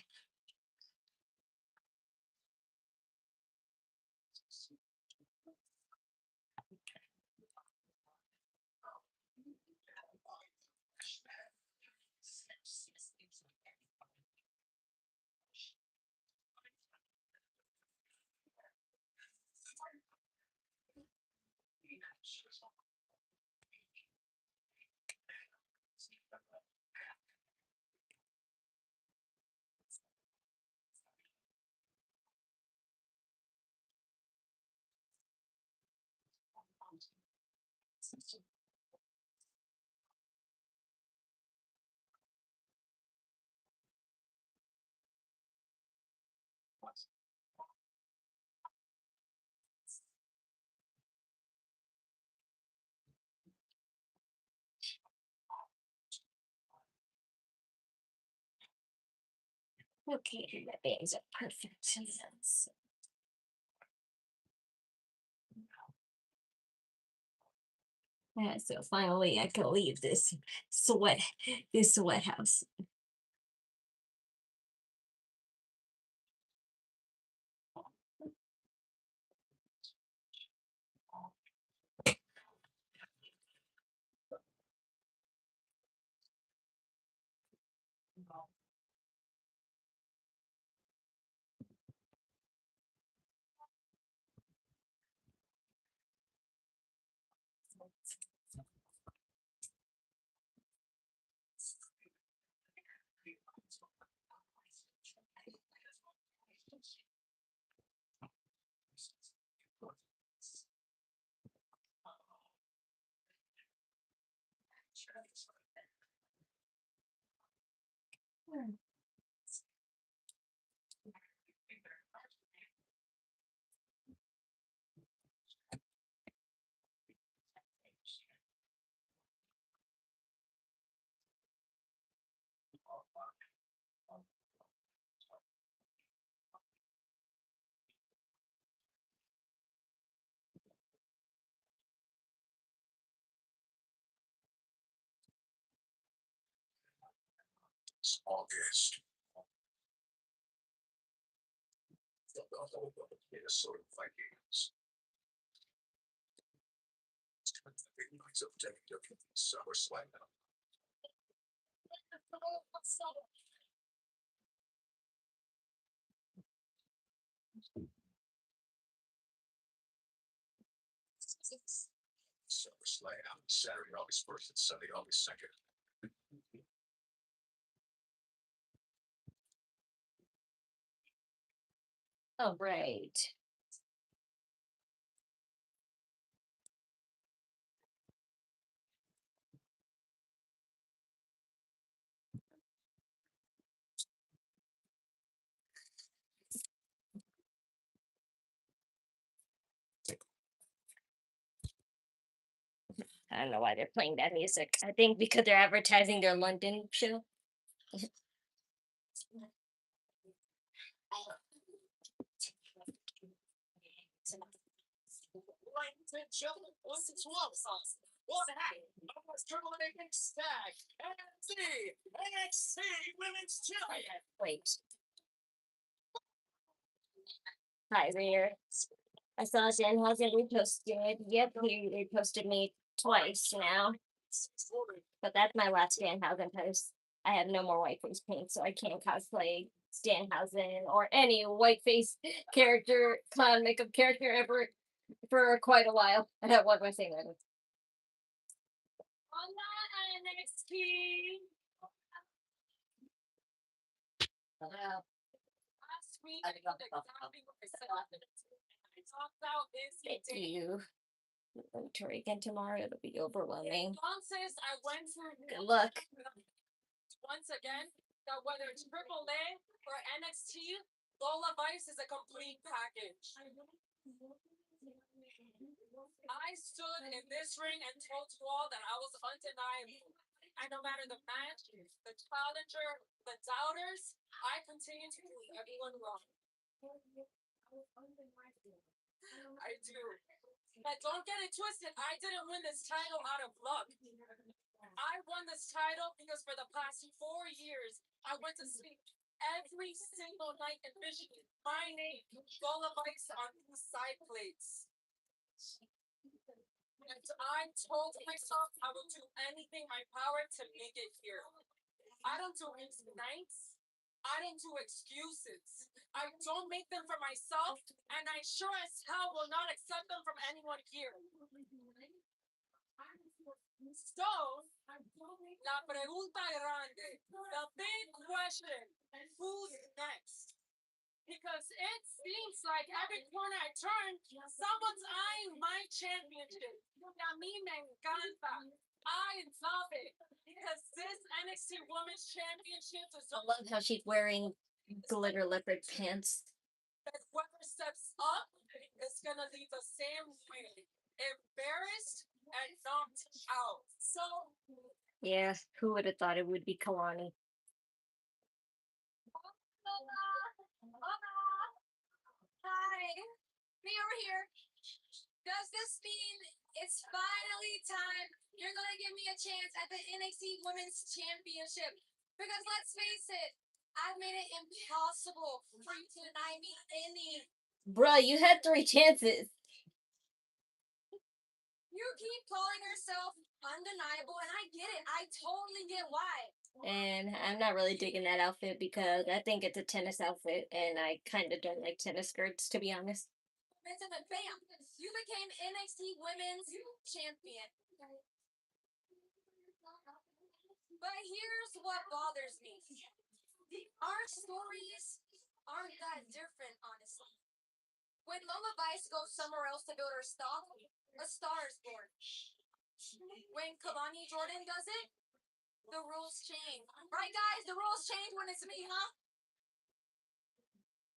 Okay, my bags are perfect. Yeah, so finally I can leave this sweat house. It's August. Minnesota Vikings. Big nights of WWE SummerSlam. SummerSlam, Saturday, August 1st and Sunday, August 2nd. All right. I don't know why they're playing that music. I think because they're advertising their London show. Ladies and gentlemen, listen to us. What's happening? Triple A Stack, NXT Women's Champion. Wait. Hi, Rear. I saw Danhausen reposted. Yep, he reposted me twice now. But that's my last Danhausen post. I have no more whiteface paint, so I can't cosplay Danhausen or any whiteface character, clown makeup character ever for quite a while. What am I saying? On NXT. Last week, I did exactly what I said. I talked about this. Thank you. Inventory again tomorrow. It'll be overwhelming. Entonces, I went through Good luck. once again that whether it's Triple A or NXT, Lola Vice is a complete package. I stood in this ring and told you all that I was undeniable. And no matter the match, the challenger, the doubters, I continue to prove everyone wrong. I do. But don't get it twisted. I didn't win this title out of luck. I won this title because for the past 4 years, I went to sleep every single night envisioning my name, Lola Vice, on these side plates. And I told myself I would do anything in my power to make it here. I don't do nights. I don't do excuses. I don't make them for myself, and I sure as hell will not accept them from anyone here. So, la pregunta grande, the big question, who's next? Because it seems like every corner I turn, someone's eyeing my championship. A mí me encanta. I love it. Because this NXT Women's Championship is I love how she's wearing glitter leopard pants. that whoever steps up is gonna leave the same way. Embarrassed and knocked out. So Yeah, who would have thought it would be Kalani? hi. Me over here. Does this mean it's finally time you're gonna give me a chance at the NXT Women's Championship? Because let's face it, I've made it impossible for you to deny me any. Bruh, you had 3 chances. You keep calling yourself undeniable, and I get it. I totally get why. And I'm not really digging that outfit because I think it's a tennis outfit, and I kind of don't like tennis skirts, to be honest. And then bam, you became NXT Women's Champion. But here's what bothers me. Our stories aren't that different, honestly. When Lola Vice goes somewhere else to build her stock, a star is born. When Kalani Jordan does it, the rules change. Right, guys? The rules change when it's me, huh?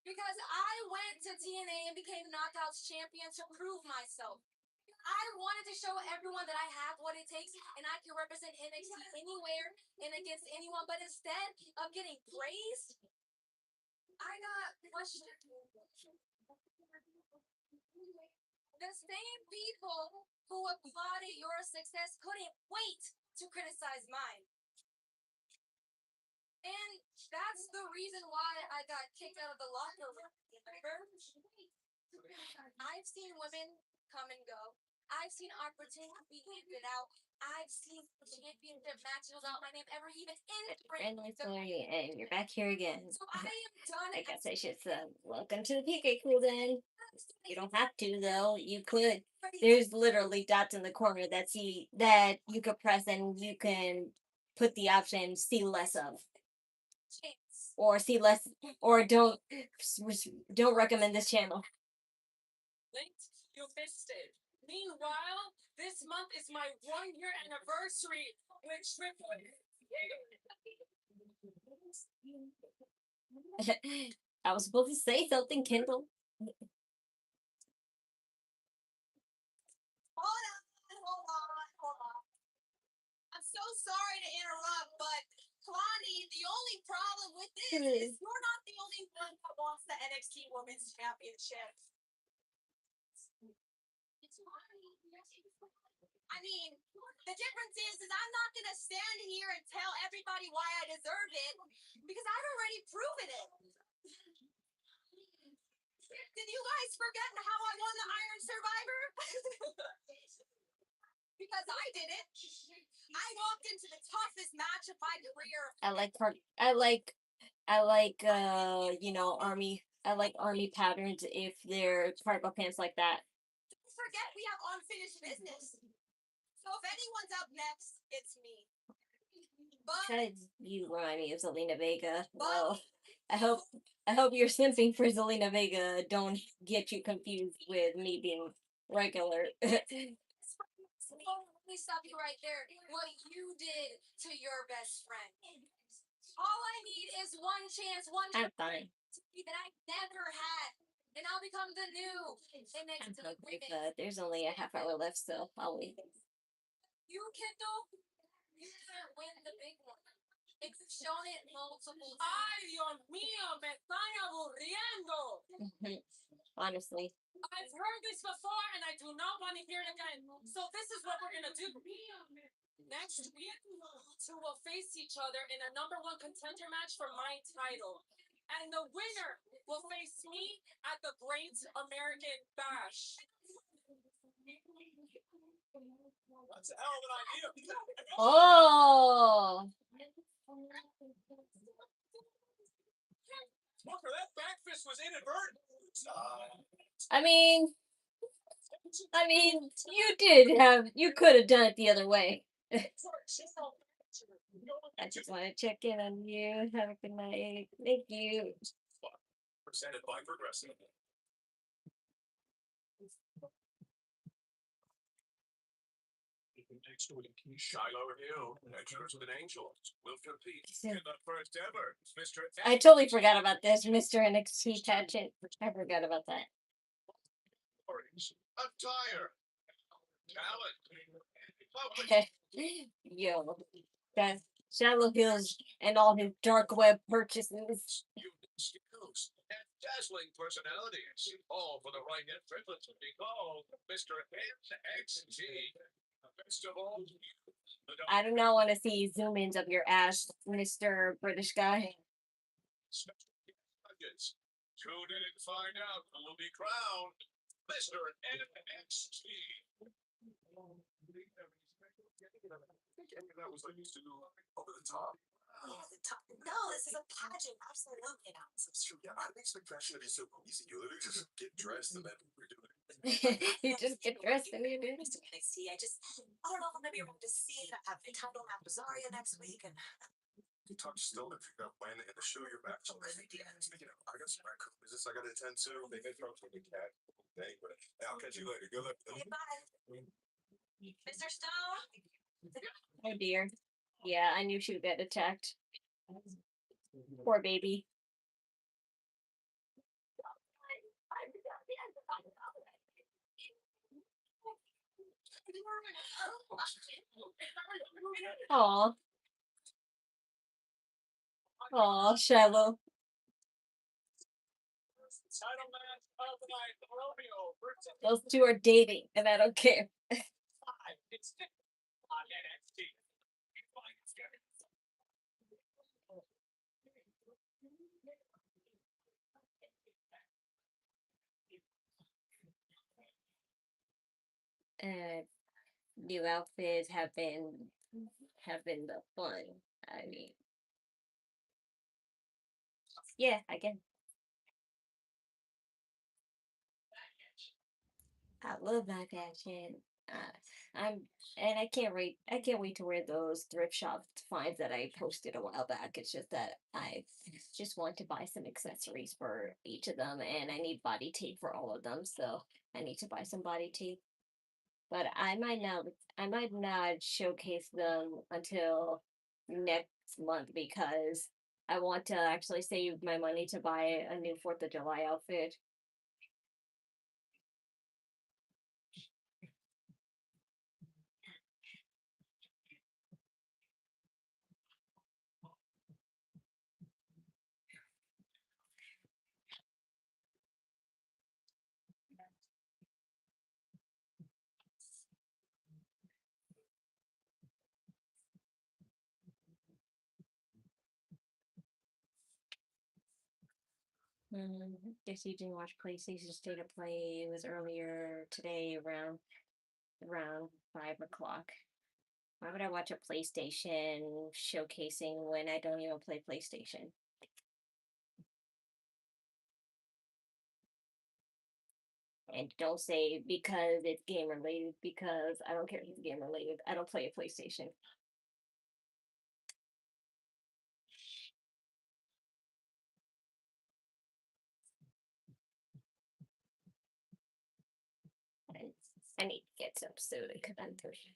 Because I went to TNA and became Knockouts champion to prove myself. I wanted to show everyone that I have what it takes and I can represent NXT anywhere and against anyone. But instead of getting praised, I got questioned. The same people who applauded your success couldn't wait to criticize mine. And That's the reason why I got kicked out of the locker room. Remember? I've seen women come and go. I've seen opportunities be handed out. I've seen championship matches without my name ever even in the ring. Friendly story, and you're back here again. So I am done. I guess I should say, welcome to the PK crew then. You don't have to though. You could. There's literally dots in the corner that you could press and you can put the option see less of. Or see less or don't recommend this channel. Linked, you missed it. Meanwhile, this month is my 1-year anniversary with Triple. I was supposed to say something, Kendall. Hold on. I'm so sorry to interrupt, but Kalani, the only problem with this is you're not the only one that wants the NXT Women's Championship. I mean, the difference is I'm not gonna stand here and tell everybody why I deserve it because I've already proven it. Did you guys forget how I won the Iron Survivor? Because I did it. I walked into the toughest match of my career. Army patterns if they're cargo pants like that. Don't forget we have unfinished business. So if anyone's up next, it's me. But You remind me of Zelina Vega. Well, I hope your simping for Zelina Vega don't get you confused with me being regular. Let me stop you right there. What you did to your best friend. All I need is one chance, I'm fine. that I never had. And I'll become the new NXT women. There's only a half hour left, so I'll wait. You, Kendall, you can't win the big one. You've shown it multiple times. Ay, Dios mío, me están aburriendo. Honestly. I've heard this before and I do not want to hear it again. So this is what we're gonna do. Next week, two will face each other in a #1 contender match for my title. And the winner will face me at the Great American Bash. That's a hell of an idea. Oh. Walker, that back fist was inadvertent. You could have done it the other way. I just want to check in on you. Have a good night. Thank you. Presented by Progressive. Next week, Shiloh Hill, Adventures with an Angel, will compete in the first ever Mr. I totally forgot about this, Mr. NXT pageant. I forgot about that. Attire, talent, Yo, that's Shiloh Hills and all his dark web purchases. skills, and dazzling personalities, all for the right individual to be called Mr. NXT. Best of all, I do not want to see zoom ins of your ass, Mr. British guy. Tune in and find out who will be crowned Mr. NXT. That was like too over the top. No, this is a pageant. Absolutely not. That's true. Yeah, I didn't expect fashion to be so easy. You literally just get dressed and then we're doing it. You just get dressed and you do it. Mr. NXT, I don't know if I'm gonna be able to see it. I have the title map with Zaria next week, and You talk still to figure out when and the show you're back. So speaking of, I got some raccoon business I gotta attend to. They may throw to the cat. Anyway, I'll catch you later. Good luck. hey, bye. Mr. Stone? Oh dear. Yeah, I knew she would get attacked. Poor baby. Aw. Aw, Shiloh. Title match of the night, Romeo versus Those two are dating, and I don't care. 5. It's on NXT. new outfits have been the fun. I mean, yeah, I guess I love live action. I'm and I can't wait to wear those thrift shop finds that I posted a while back. It's just that I just want to buy some accessories for each of them, and I need body tape for all of them. So I need to buy some body tape. But I might not showcase them until next month because I want to actually save my money to buy a new 4th of July outfit. Guess you didn't watch PlayStation State of Play. It was earlier today around 5 o'clock. Why would I watch a PlayStation showcasing when I don't even play PlayStation? And don't say because it's game related because I don't care if it's game related. I don't play a PlayStation. I need to get some soda because I'm thirsty.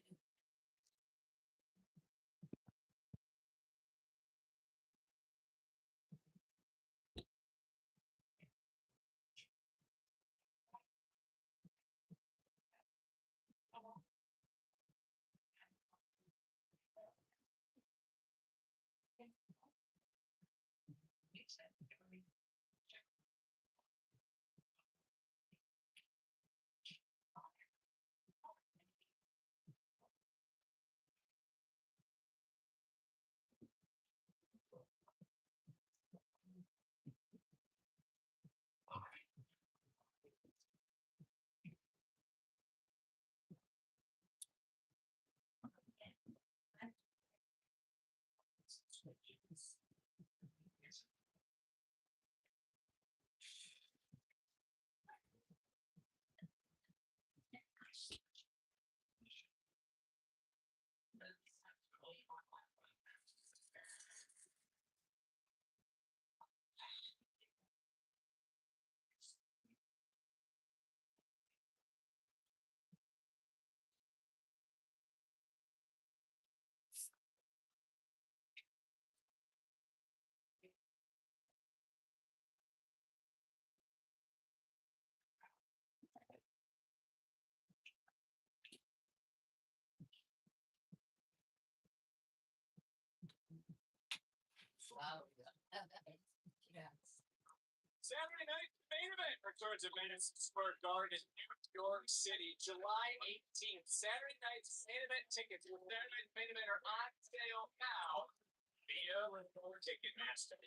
Saturday night main event returns at Madison Square Garden in New York City, July 18th. Saturday night's main event tickets for Saturday night's main event are on sale now via Ticketmaster.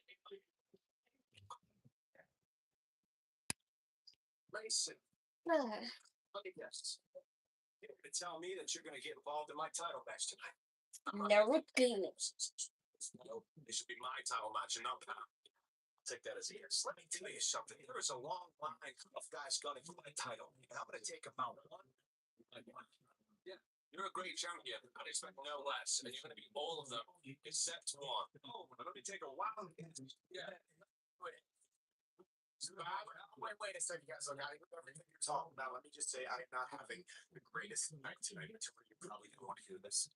Listen, let me guess. You're going to tell me that you're going to get involved in my title match tonight. Never do. No, it should be my title match and not that. Take that as a yes. Let me tell you something. There is a long line of guys gunning for my title, and I'm going to take about one. Yeah, you're a great champion. I'd expect no less, and you're going to beat all of them except one. Oh, let me take a wild guess. Yeah. Wait a second, guys. Look, everything you're talking about, let me just say I'm not having the greatest night tonight. You probably don't want to hear this.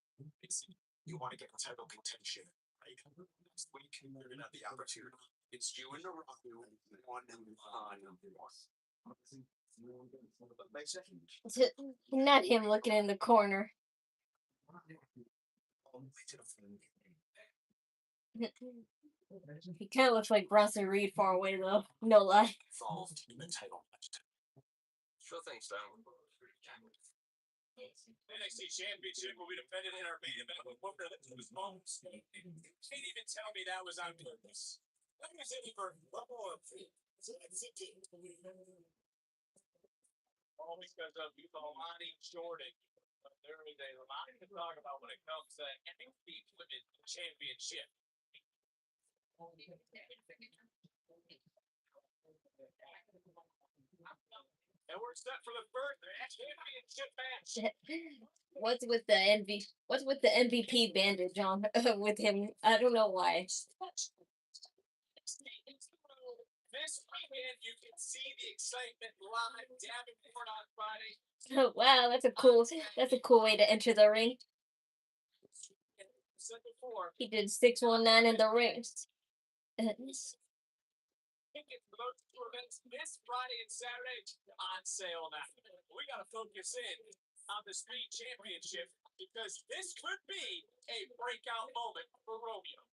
You want to get title contention, right? Next week, you're going to have the opportunity. It's you and the Rock, one on Not him looking in the corner. He kind of looks like Bronson Reed far away though. No lie. Involved in the title match. Sure thing, Stan. NXT Championship will be defended in our main event with Booker Lexis King. Can't even tell me that was on purpose. Let me say for one more. All because of Lonnie Jordan. There is a lot to talk about when it comes to NXT Women's Championship. And we're set for the first championship match. What's with the MVP bandage on with him? I don't know why. This weekend, you can see the excitement live. Davenport on Friday. Oh, wow, that's a cool way to enter the ring. Said before, He did 619 in the ring. tickets for those two events this Friday and Saturday on sale now. We got to focus in on the Speed Championship because this could be a breakout moment for Romeo.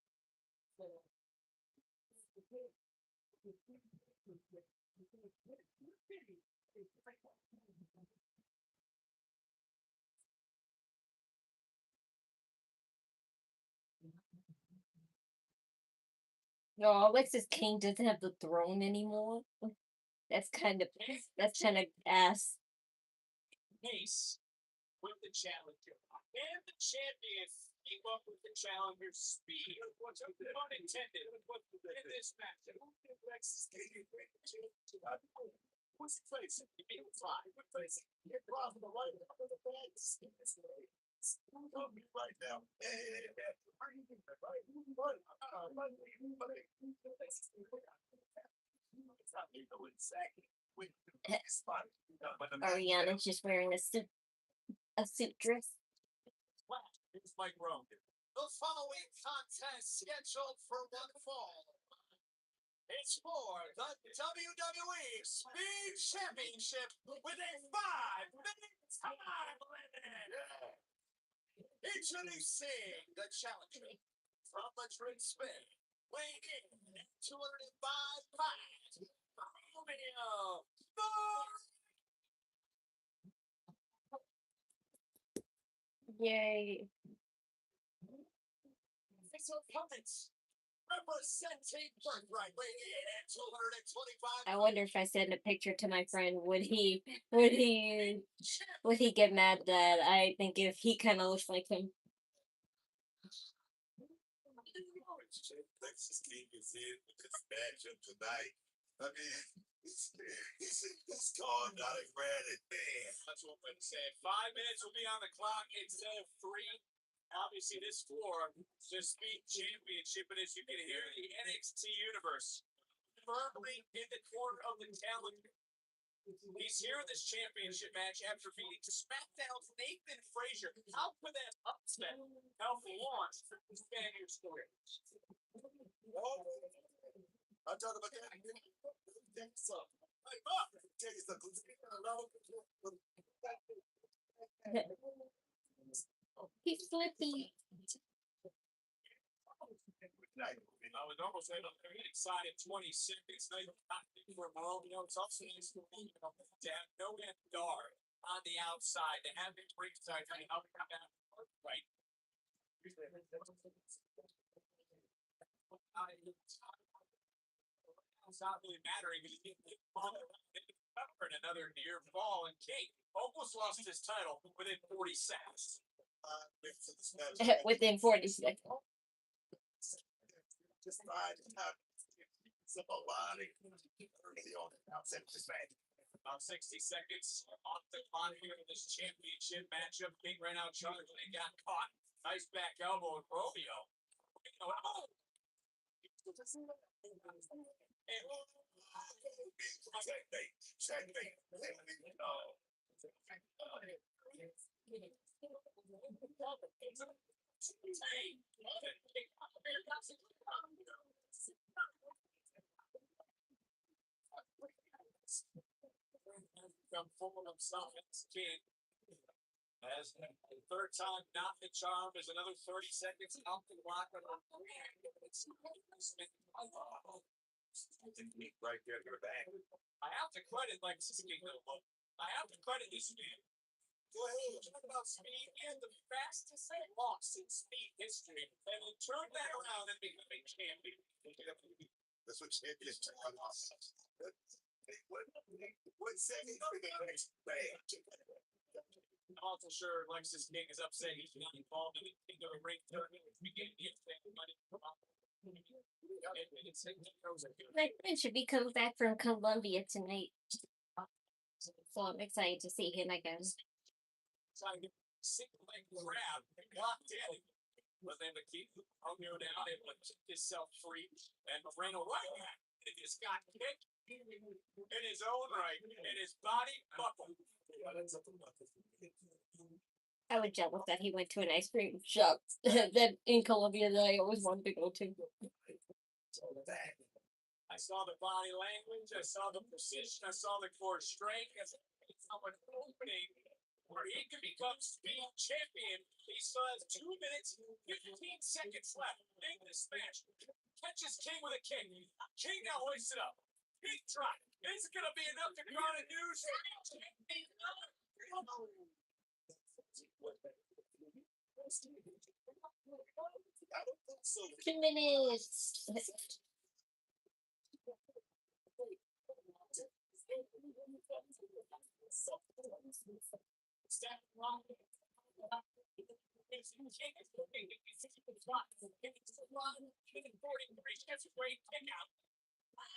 No, Lexis King doesn't have the throne anymore. That's kind of ass. Pace with the challenger. And the champion keep up with the challenger's speed. What's unintended in this match? Lexis King. What's the place? You beat the fly. What place? You're from the right of the fence. Tell me right now. Ariana's just wearing a suit dress. It's Mike Rowe. The following contest scheduled for one fall. It's for the WWE Speed Championship with a 5-minute time limit. Introducing the challenger from Madrid, Spain, weighing in at 205 pounds, Romeo Moreno. Yay. Six opponents representing Birthright, weighing in at 225. I wonder if I send a picture to my friend, would he get mad that I think if he kind of looks like him? Lexis King is in with this matchup tonight. I mean, it's called not a granted, man. That's what I'm saying. 5 minutes will be on the clock instead of 3. Obviously, this for the Speed Championship, but as you can hear, the NXT Universe firmly in the corner of the calendar. He's here in this championship match after beating SmackDown's Nathan Frazier. How could that upset help launch the Spaniard's career? I'm talking about that. He's flippy. I was almost able to get excited 20 seconds. For Romeo, it's also nice to have no end guard on the outside, to have him ringside to help him down right. It's not really mattering because he covered another near fall, and Kate almost lost his title within 40 seconds. Within 40 seconds. Just find out. About 60 seconds off the clock here in this championship matchup. King ran out charged and got caught. Nice back elbow with Romeo. Oh! From full of himself as King. As the third time, not the charm is another 30 seconds out the clock. Right there, you're back. I have to credit Lexis King. I have to credit this man. Go ahead, talk about speed and the fastest loss in speed history, and then turn that around and become a champion. That's what champions do. What second? I'm also sure Lexis King is upset he's not involved in the ring tournament. We get money from My friend should be coming back from Colombia tonight. So I'm excited to see him again. trying to single leg grab and got Danny. But then to keep Romeo down, able to keep himself free. And Moreno right back. And just got kicked in his own right. And his body buckled. I was jealous that he went to an ice cream shop that in Colombia that I always wanted to go to. I saw the body language. I saw the precision. I saw the core strength. I saw an opening where he can become speed champion. He still has 2 minutes, 15 seconds left in this match. Catches King with a kick. King now hoists it up. Big drop. Is it going to be enough to go on the news? 2 minutes.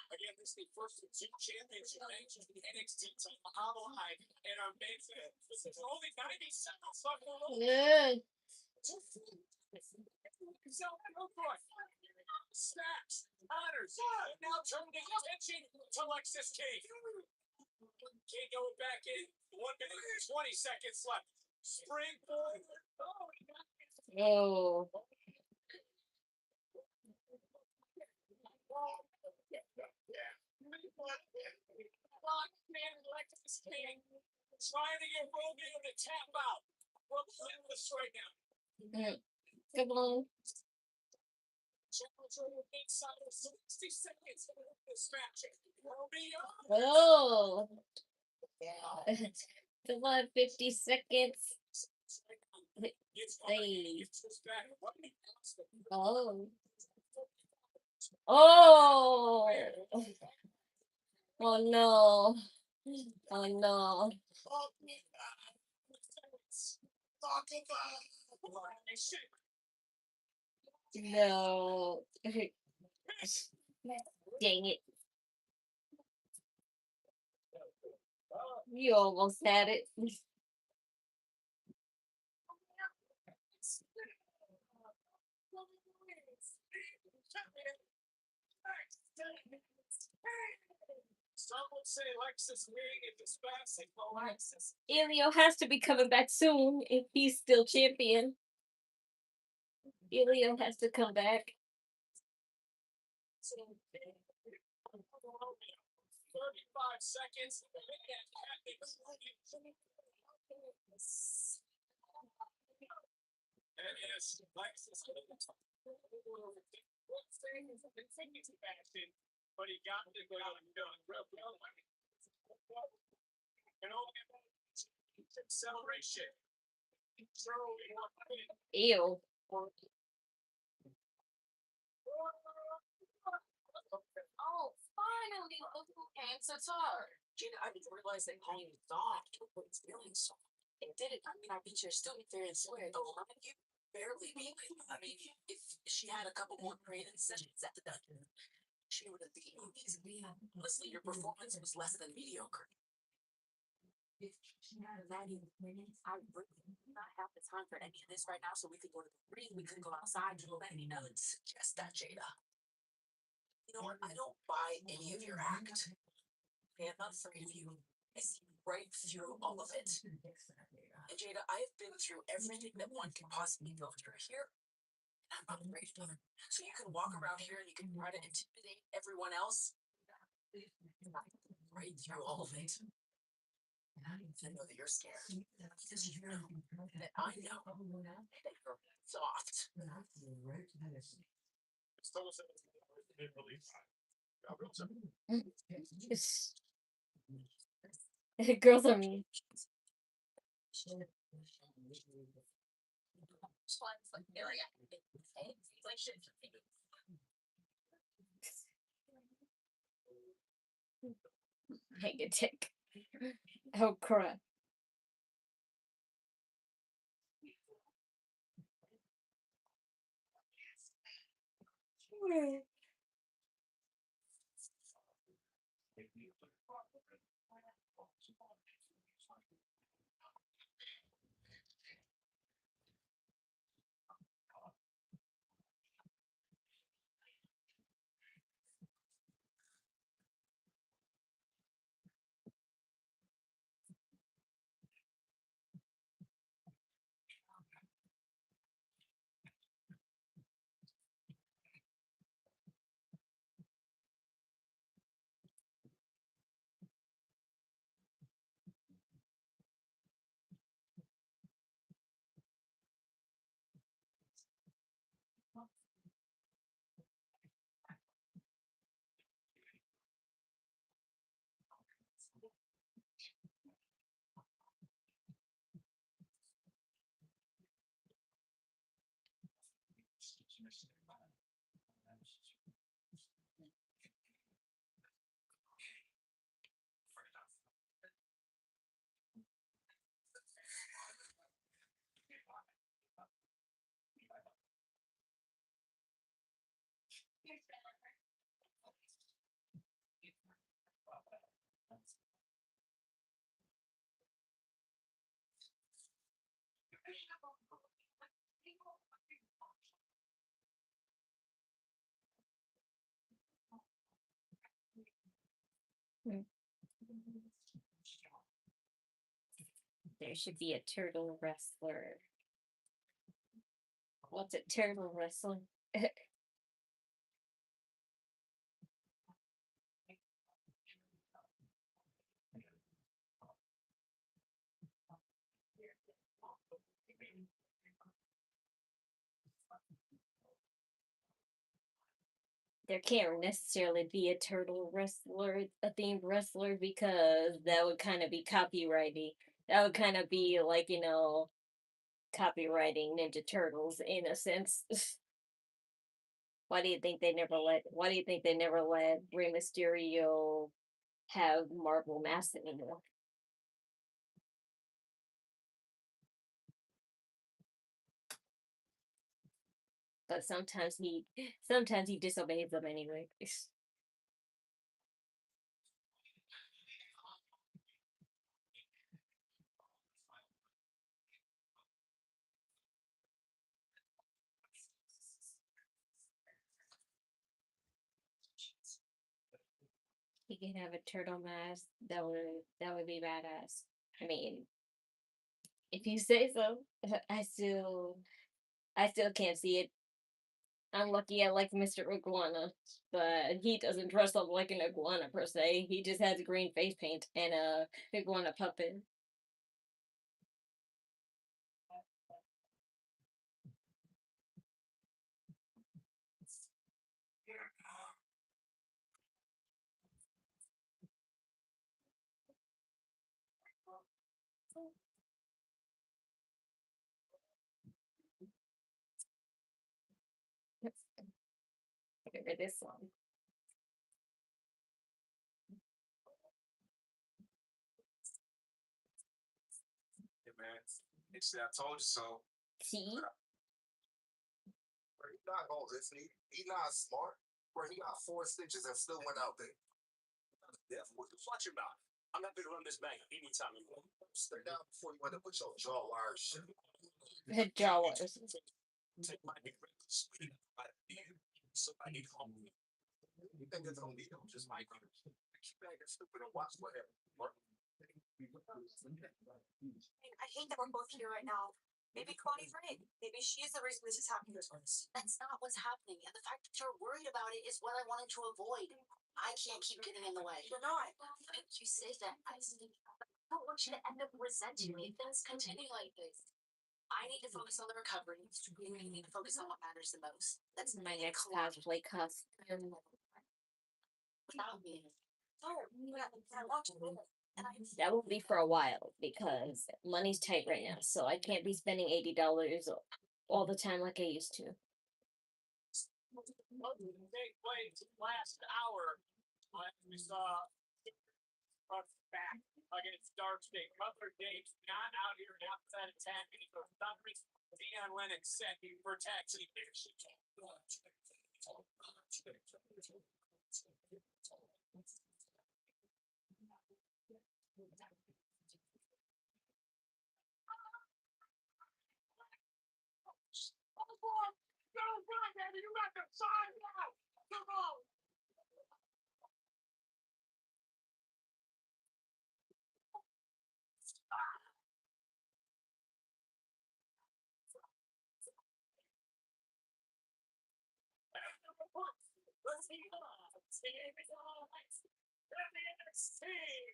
Again, this is the first of 2 championship matches in the NXT team on the line, and our main event. This is only 90 seconds left to roll. Yeah. Snaps, honors, now turning attention to Lexis King. King going back in. 1 minute and 20 seconds left. Springboard. Oh. Lexis King trying to get Romeo to tap out. We're limitless right now. Come on. Inside of 60 seconds of this match. Romeo. Oh. Come on, 50 seconds. Hey. Oh. Oh. Oh no. Oh no. No. Dang it. You almost had it. Some would say Lexis King if it's fast, Lexis. Elio has to be coming back soon if he's still champion. Elio has to come back. 35 seconds. And yes, Lexis but he got to go out and done real well. And all acceleration. Ew. Oh, finally, look who answered her. Gina, I didn't realize that calling you soft was feeling soft. It didn't. I mean, I beat your student fair and swear, though, right? You barely beat me. I mean, if she had a couple more training sessions at the dungeon, she would have beat you easily. Honestly, your performance was less than mediocre. If she had 90 minutes, I really do not have the time for any of this right now, so we could go to the ring, we could go outside, do any notes. Suggest that, Jada. You know what? I don't buy any of your act. I'm not afraid of you. I see right through all of it. And Jada, I've been through everything that one can possibly go through here. And I'm not afraid of you. So you can walk around here and you can try to intimidate everyone else. Right through all of it. I know that you're scared. Because you know that I know that you're soft. Girls are mean. Hang a tick. Oh crap. There should be a turtle wrestler. What's a turtle wrestler? There can't necessarily be a turtle wrestler, a themed wrestler, because that would kind of be copyrighty. That would kind of be like, copywriting Ninja Turtles in a sense. Why do you think they never let? Why do you think they never let Rey Mysterio have Marvel Mask anymore? But sometimes he disobeys them anyway. He can have a turtle mask. That would be badass. I mean, if you say so. I still can't see it. I'm lucky I like Mr. Iguana, but he doesn't dress up like an iguana per se. He just has green face paint and a iguana puppet. Figure this one. Yeah, man. It's I told you so. See? Bro, he not old, isn't he? He not smart. Bro, he got 4 stitches and still went out there. Yeah, watch your mouth. I'm happy to run this bank anytime you want. Stay down before you went up with your jaw wire shit. Head jaw wires. Take my big breakfast. So I need home. You think it's on me? I'm just my keep acting stupid and watch what happens. I hate that we're both here right now. Maybe Connie's right. Maybe she's the reason this is happening to us. That's not what's happening. And the fact that you're worried about it is what I wanted to avoid. I can't keep getting in the way. You're not. You say that. I don't want you to end up resenting me if things continue like this. I need to focus on the recovery. You need to focus on what matters the most. That's My next cosplay costume. without me. No, I want you to. That will be for a while because money's tight right now, so I can't be spending $80 all the time like I used to. Take place last hour. We saw back against DarkState. Cutler Dave's not out here outside attacking for Thunders. Dion Lennox set for taxi. You got the sign now. Come on.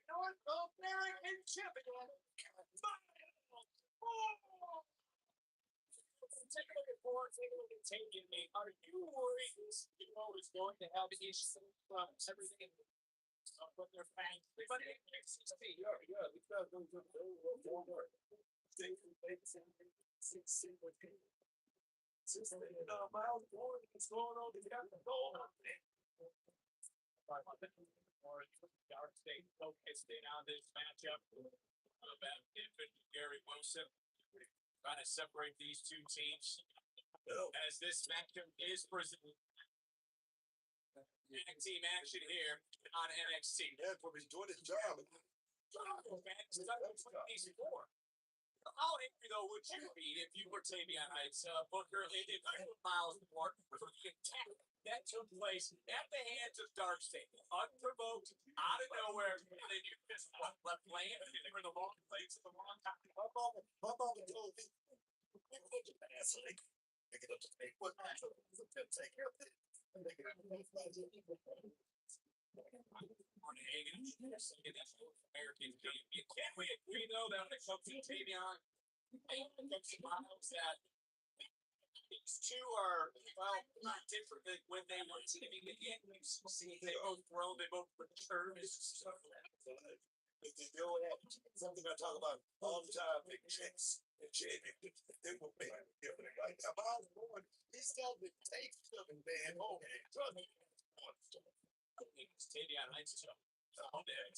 North American champion. Take a look at Borne, take a look at Tavion. Are you worried this duo is going to have issues from everything with their fans? Everybody at 16. Yeah, we got those more. Myles Borne is going on. He's got the goal up there. DarkState focused in on this matchup. About Gary Wilson trying to separate these two teams as this matchup is presented. Team action here on NXT. Yeah, for he's doing his job. How angry though would you be if you were Tavion Heights Booker and if you were Myles Borne for the attack that took place at the hands of DarkState, unprovoked, out of nowhere, and then you just left land and they were in the wrong place at the wrong time. My mama told me, pick it up to take what take care of it. American champion. Can we agree though that when it comes to Tavion and Myles that these two are not different than when they were teaming again? We've seen they both grown, they both matured. They don't have something I talk about all the time, big checks and champion. They will make it different. Right now, Myles Borne, he's still the tape something, man. Okay, trust me. Tavion Heights is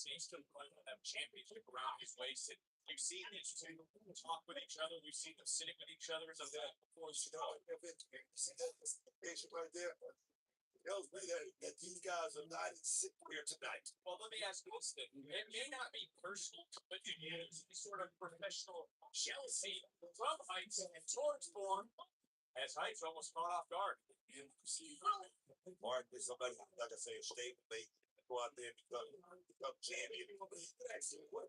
he's still playing with that championship around his waist. And we've seen these two talk with each other. We've seen them sitting with each other. So that before You know, see that patient right there? Tells me that these guys are not sick here tonight. well, let me ask you this thing. It may not be personal, but it is sort of professional jealousy from Heights and towards Borne as Heights almost caught off guard. You see, Mark is somebody, like I say, a stable mate. Go out there and become champion. Actually, why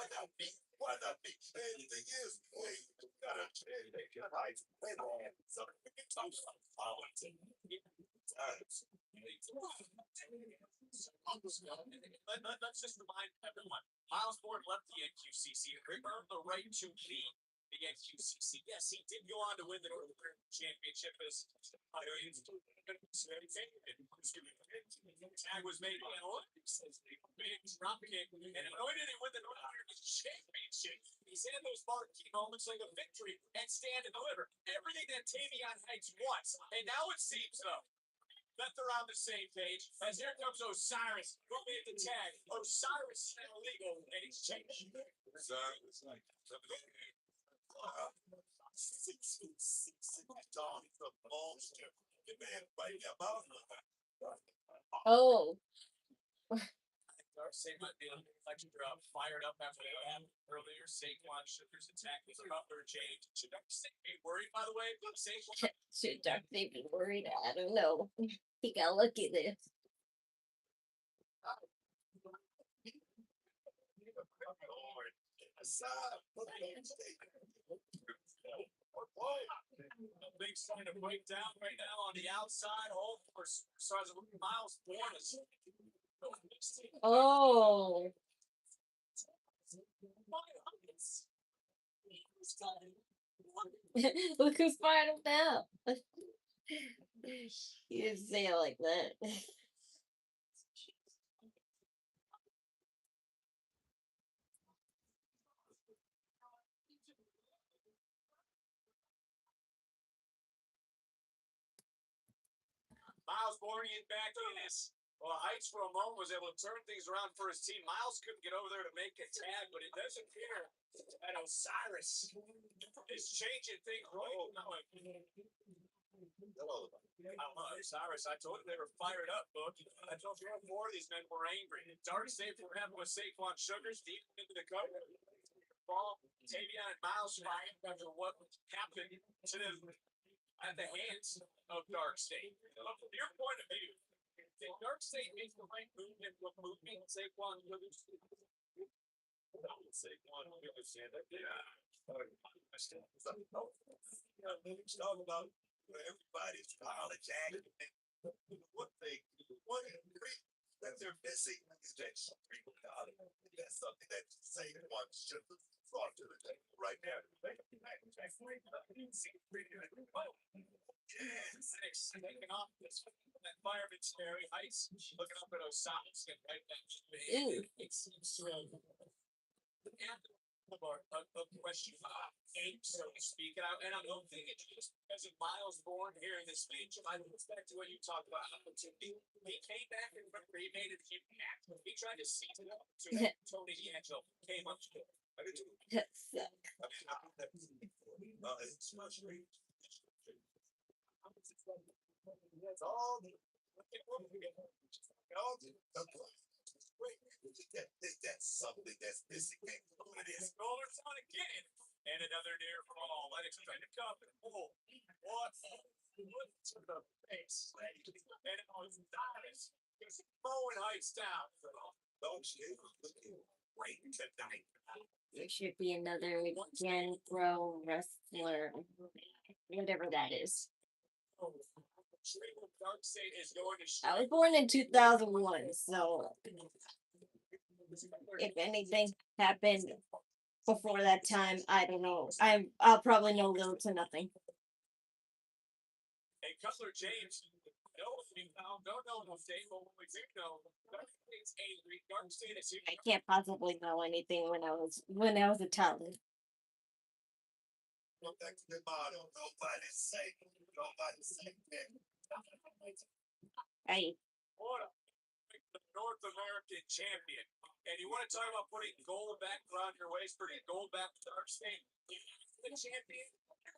not me? Why not me? And the thing is, boy, you gotta change. They got heights. They don't have something we can talk about. Times. Let's just remind everyone. Myles Borne left the NQCC and earned the right to lead the NQCC. Yes, he did go on to win the North American Championship as tag was made by Olympics as the big drop kick, and anointed him with the North American Championship. He's had those marquee moments like a victory and stand and deliver everything that Tavion Heights wants. And now it seems though that they're on the same page. As here comes Osiris, who made the tag. Osiris is illegal, and he's changed. It's like Don, the monster. The man right about Oh, DarkState might be a reflection drop, fired up after what happened earlier. Saquon Shugars attack was Cutler James. Should DarkState be worried, by the way, about Saquon? should DarkState be worried? I don't know. He got lucky there. Big starting to break down right now on the outside. All for stars of Myles Borne. Oh. Look who's fired him now. He didn't say it like that. Myles Borne is back in this. Well, Heights for a moment was able to turn things around for his team. Myles couldn't get over there to make a tag, but it does appear that Osiris is changing things right now. Hello. I don't know, Osiris, I told you they were fired up, Book. I told you more of these men were angry. DarkState for happened with Saquon Shugars deep into the cover. Ball, Tavion and Myles fighting after what happened to them at the hands of DarkState. From your point of view, did DarkState make the right movement with moving Saquon Shugars? Saquon Shugars said that. Yeah. Talk about everybody's apologizing. What that they're missing is that supreme God. That's something that Saquon should have brought to the table right now. Yes, taking off this that fireman's Mary Heights, looking up at Osiris, getting right back to me. It seems to have a question so to speak. And I don't think it's just because of Myles Borne here in this speech. I look back to what you talked about opportunity. He came back and remember he made it a huge act. He tried to seize it up to Tony D'Angelo came up to him. It's frustrating. That's all. That's something that's missing. It is Rollers on again. And another near fall. Lennox trying to come and pull. What to the face? And it was Osiris. He's throwing Heights down. DarkState looking great tonight. There should be another Gen Pro wrestler, whatever that is. DarkState is going to I was born in 2001, so if anything happened before that time, I don't know. I'll probably know little to nothing. And Cutler James, don't know enough Dave, but we do know DarkState's angry. DarkState is here. I can't possibly know anything when I was a toddler. Go back to the motto. Nobody's safe. Nobody's safe. Hey, What the North American champion. And you want to talk about putting gold back around your waist, putting gold back to DarkState. The champion,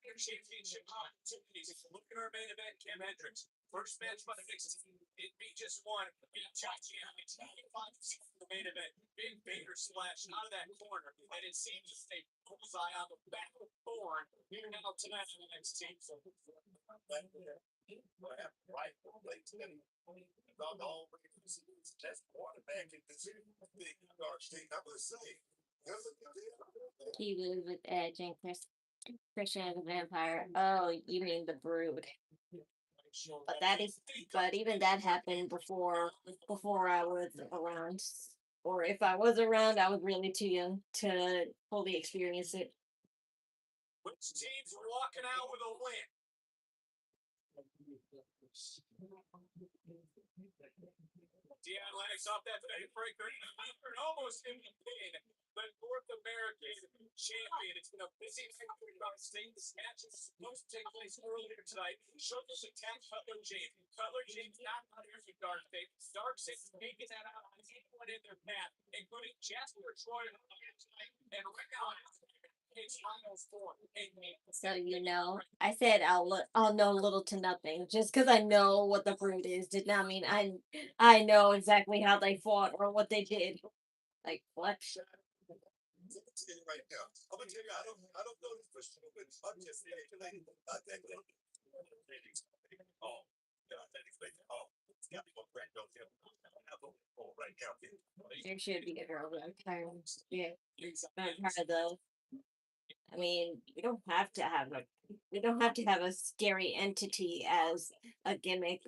your championship opportunities. Look at our main event, Kam Hendrix. First match by the Knicks. It beat just one. Beat Chachi. The main event. Big Baker splash out of that corner. And it seems to stay bullseye on the back of Borne. Here now tonight on the next team. So Right. That's quarterback in this big DarkState. I would say. he was with Edge and Christian the Vampire. Oh, you mean the Brood? But even that happened before I was around. Or if I was around, I was really too young to fully experience it. Which team's walking out with a win? Deion Lennox off that breaker. Almost in the pin. But North American champion. It's been a busy night for DarkState. This match is supposed to take place earlier tonight. Showcase attack Cutler James. Cutler James not here for DarkState. DarkState taking that out on anyone in their path, including Jasper Troy and Rick Allen. So I said I'll know little to nothing. Just because I know what the Brood is did not mean I know exactly how they fought or what they did. Like what? Right now, I'm gonna tell you, I don't know this for sure, but I'm just saying, it's got to be more crack on him. Right now, There should be a girl vampire. Yeah, vampire though. I mean, we don't have to have a scary entity as a gimmick.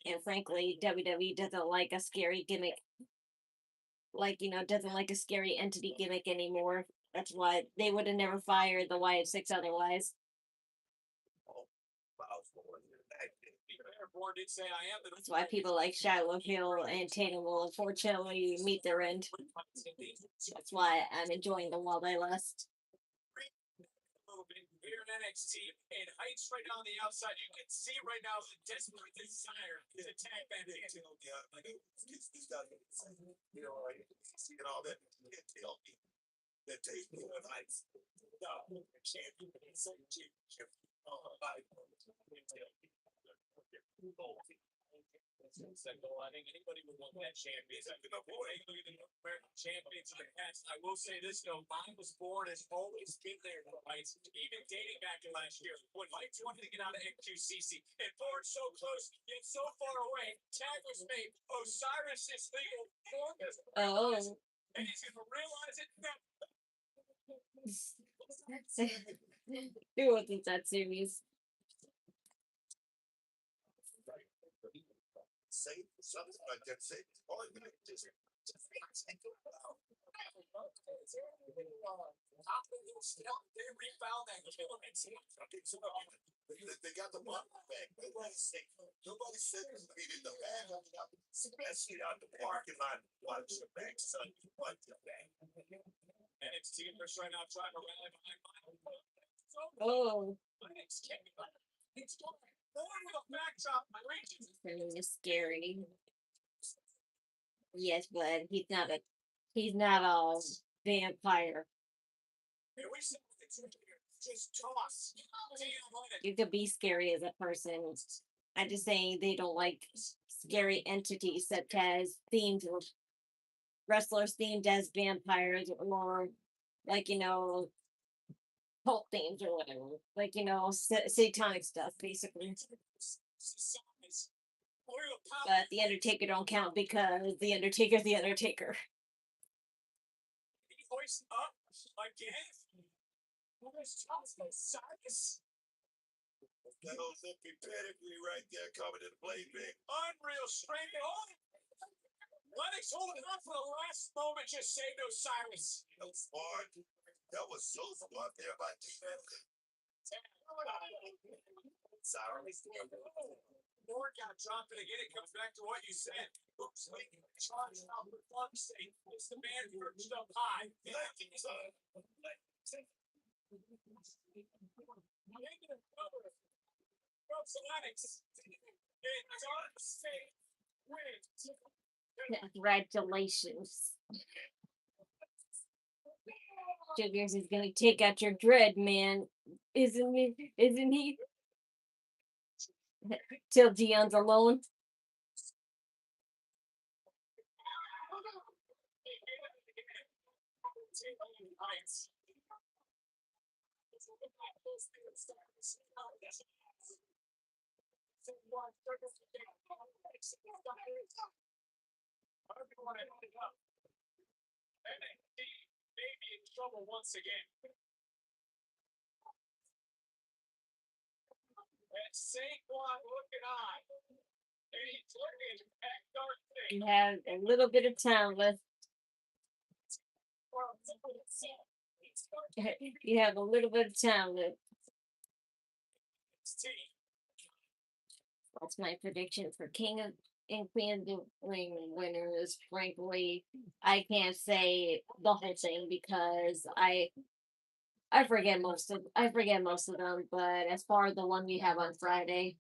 And frankly, WWE doesn't like a scary gimmick. Doesn't like a scary entity gimmick anymore. That's why they would have never fired the Wyatt Six otherwise. That's why people like Shiloh Hill and Tatum will unfortunately meet their end. That's why I'm enjoying them while they last. NXT and Heights right now on the outside. You can see right now the desperate desire to tag that in. He's got, you know, like, seeing all that. Can't tell me that Tate Wilder and I'm. No, champion, championship. I think anybody would want that champion. Champions in the past. I will say this though, mine was Borne has always been there for Heights, even dating back to last year when Heights wanted to get out of NQCC and Borne so close yet so far away. Tag was made. Osiris is legal. Borne doesn't realize it, and he's gonna realize it now. Who wasn't that series? Say something like that. Say, all you can just They refound that kill. they got the money back. Nobody said we did the back. Especially out the parking lot. Watch your back, son. Watch your back. And it's teamers right now trying to rally behind Myles. Oh, It's going forward with a backdrop. My range it's scary. Yes, but he's not a vampire. Here we see just toss. You could be scary as a person. I'm just saying they don't like scary entities such as themed wrestlers themed as vampires or like cult themes or whatever. Like satanic stuff basically. But the Undertaker don't count because the Undertaker's the Undertaker. He hoists up again. Osiris. That old zippy pedigree right there coming into play big. Unreal strength. Oh, Lennox holding on for the last moment, just saved Osiris. No smart. That was so smart there by defense. Sorry. Borne got dropped, and again, it comes back to what you said. Charged out with DarkState. It's the man perched up high. Negative cover from Lennox. And DarkState wins. Congratulations. Sugars is gonna take out your dread, man. Isn't he? Isn't he? Till Dion's alone. Maybe in trouble once again. And Saquon looking on. And he's looking at DarkState. You have a little bit of time left. You have a little bit of time left. That's my prediction for King of and Queen of the Ring winners. Frankly, I can't say the whole thing because I forget most of them. But as far as the one we have on Friday,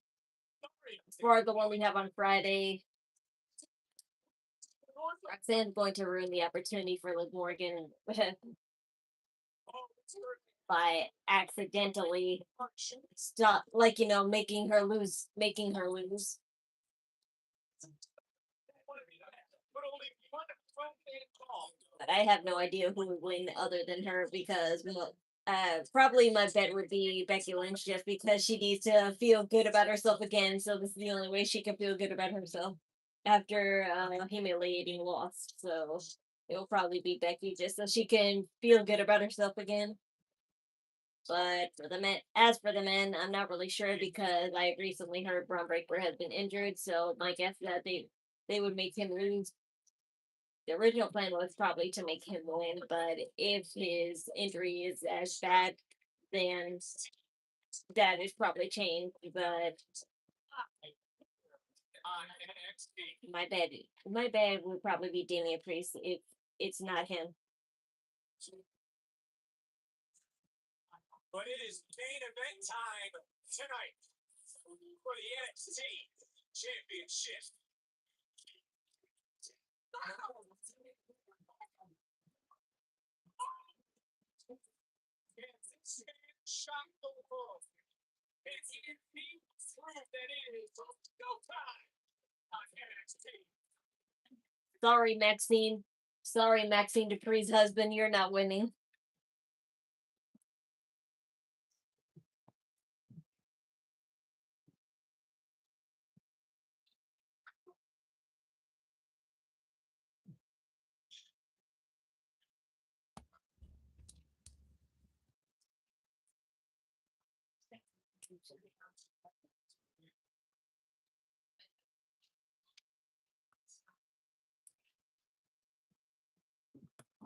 Roxanne's going to ruin the opportunity for Liv Morgan by accidentally making her lose. But I have no idea who would win other than her because probably my bet would be Becky Lynch just because she needs to feel good about herself again. So this is the only way she can feel good about herself after humiliating loss. So it'll probably be Becky just so she can feel good about herself again. But as for the men, I'm not really sure because I recently heard Braun Breaker has been injured. So my guess is that they would make him lose. The original plan was probably to make him win, but if his injury is as bad, then that is probably changed. But my bad would probably be Damian Priest if it's not him. But it is main event time tonight for the NXT Championship. Shock the world. It's indeed that it is go time on NXT. Sorry, Maxine. Sorry, Maxine Dupree's husband. You're not winning.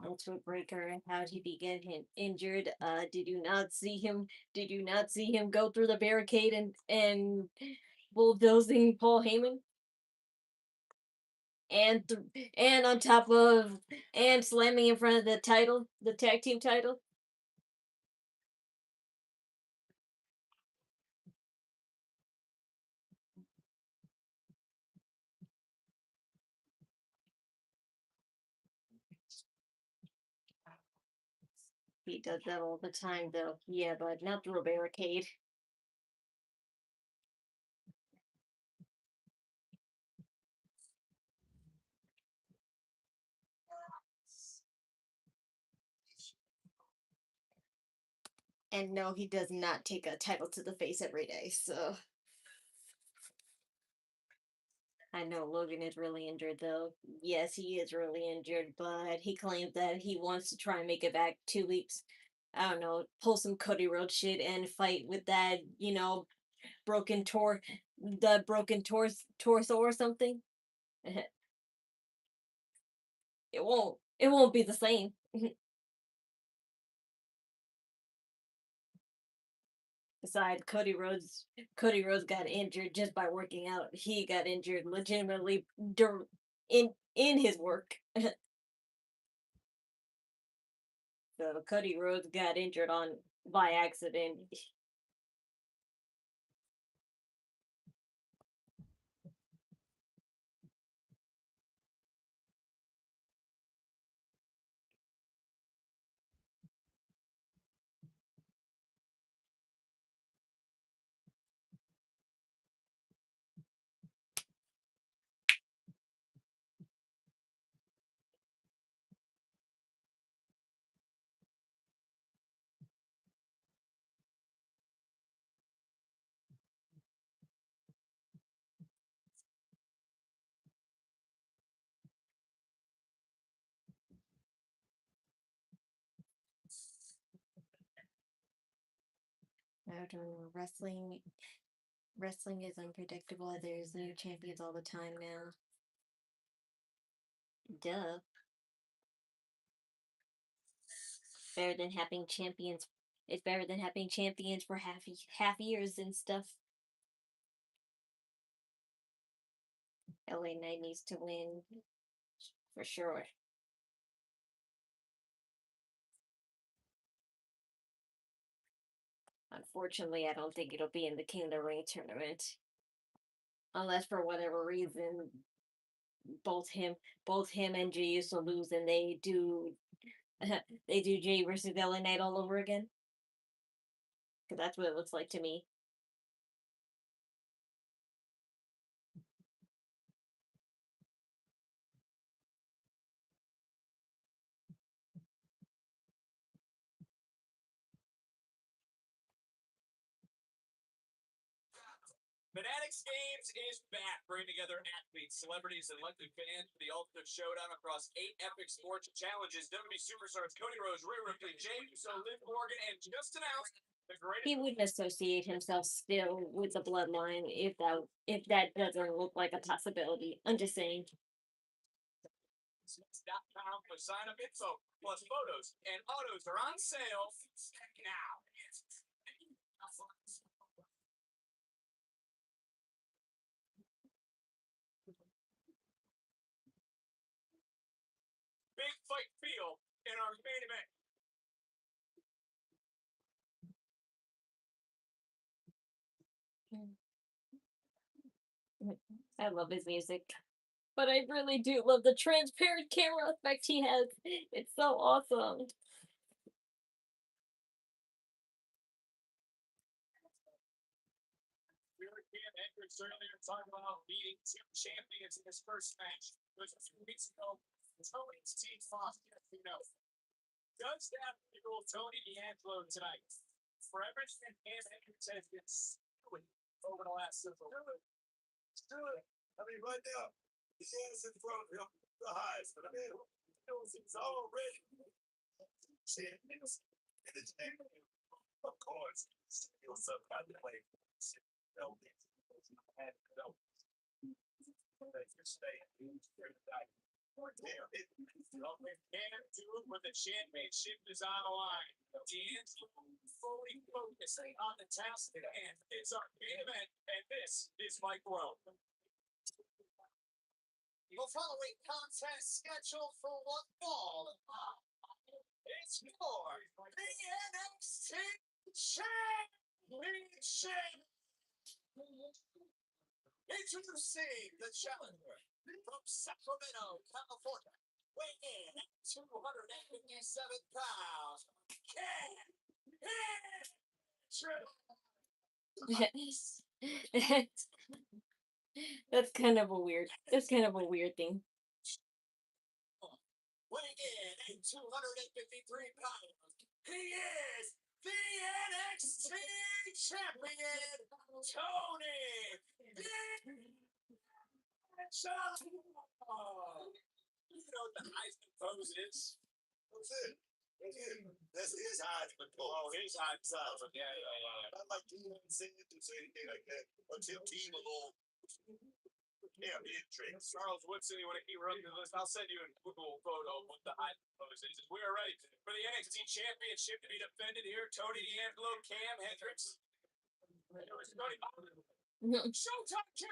Ultimate Breaker. How did he get him injured? Did you not see him? Did you not see him go through the barricade and bulldozing Paul Heyman? And on top of and slamming in front of the title, the tag team title. He does that all the time, though. Yeah, but not through a barricade. And no, he does not take a title to the face every day, so. I know Logan is really injured, though. Yes, he is really injured, but he claims that he wants to try and make it back 2 weeks. I don't know, pull some Cody Rhodes shit and fight with that, broken torso or something. It won't be the same. Besides, Cody Rhodes got injured just by working out. He got injured legitimately in his work. So Cody Rhodes got injured by accident. I don't know. Wrestling is unpredictable. There's new champions all the time now. Duh. Better than having champions. It's better than having champions for half years and stuff. LA Knight needs to win for sure. Unfortunately, I don't think it'll be in the King of the Ring tournament. Unless for whatever reason both him and Jey Uso lose and they do they do Jey versus LA Knight all over again. Because that's what it looks like to me. Fanatics Games is back, bringing together athletes, celebrities, and lucky fans for the ultimate showdown across 8 epic sports challenges. WWE superstars Cody Rhodes, Rhea Ripley, Jey Uso, Liv Morgan, and just announced the greatest. He wouldn't associate himself still with the bloodline if that doesn't look like a possibility. I'm just saying. .com for sign up info, plus photos and autos are on sale now. Big fight feel in our main event. I love his music. But I really do love the transparent camera effect he has. It's so awesome. Kam Hendrix earlier talking about beating two champions in his first match. It was a few weeks ago. Tony's team lost, you know. Does that equal Tony D'Angelo tonight? For everything Kam Hendrix has been doing over the last several weeks. Do it. I mean, right now, he has in front of him the highs, but I mean, it's already champions. And it's of course, still some kind of way. No, and no, you're staying here tonight. Damn it. Can do it when the championship is on the line. D'Angelo fully focusing on the task at hand. It's our main event, and this is Mike Rowe. The following contest scheduled for one fall. It's for the NXT Championship. Introducing the challenger from Sacramento, California, weighing in at 257 pounds, Kam Hendrix. That's kind of a weird thing. Weighing in at 253 pounds, he is the NXT champion, Tony D'Angelo. You know what the Heisman pose is? That's it. That's his Heisman pose. Oh, his Heisman. Yeah. Not like you haven't seen it to say anything like that until team alone. Yeah, Hendrix. Charles Woodson, you want to keep running the list? I'll send you a Google photo of what the Heisman pose is. We are ready for the NXT Championship to be defended here. Tony D'Angelo, Kam Hendrix. Showtime kick.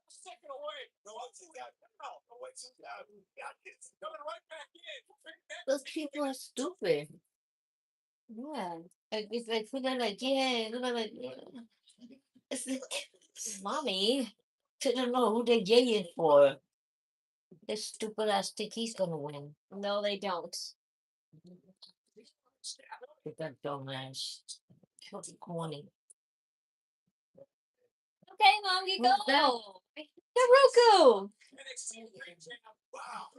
Second away. No, what's he got now? What's he got? Coming right back in. Those people are stupid. Yeah. Like, it's like, they're like, yeah, they're like, it's like, mommy, they don't know who they're yaying for. This stupid ass think he's gonna win. No, they don't. With that dumbass. Corny. Okay, Mom, you go. Who's that? Naruko. Wow.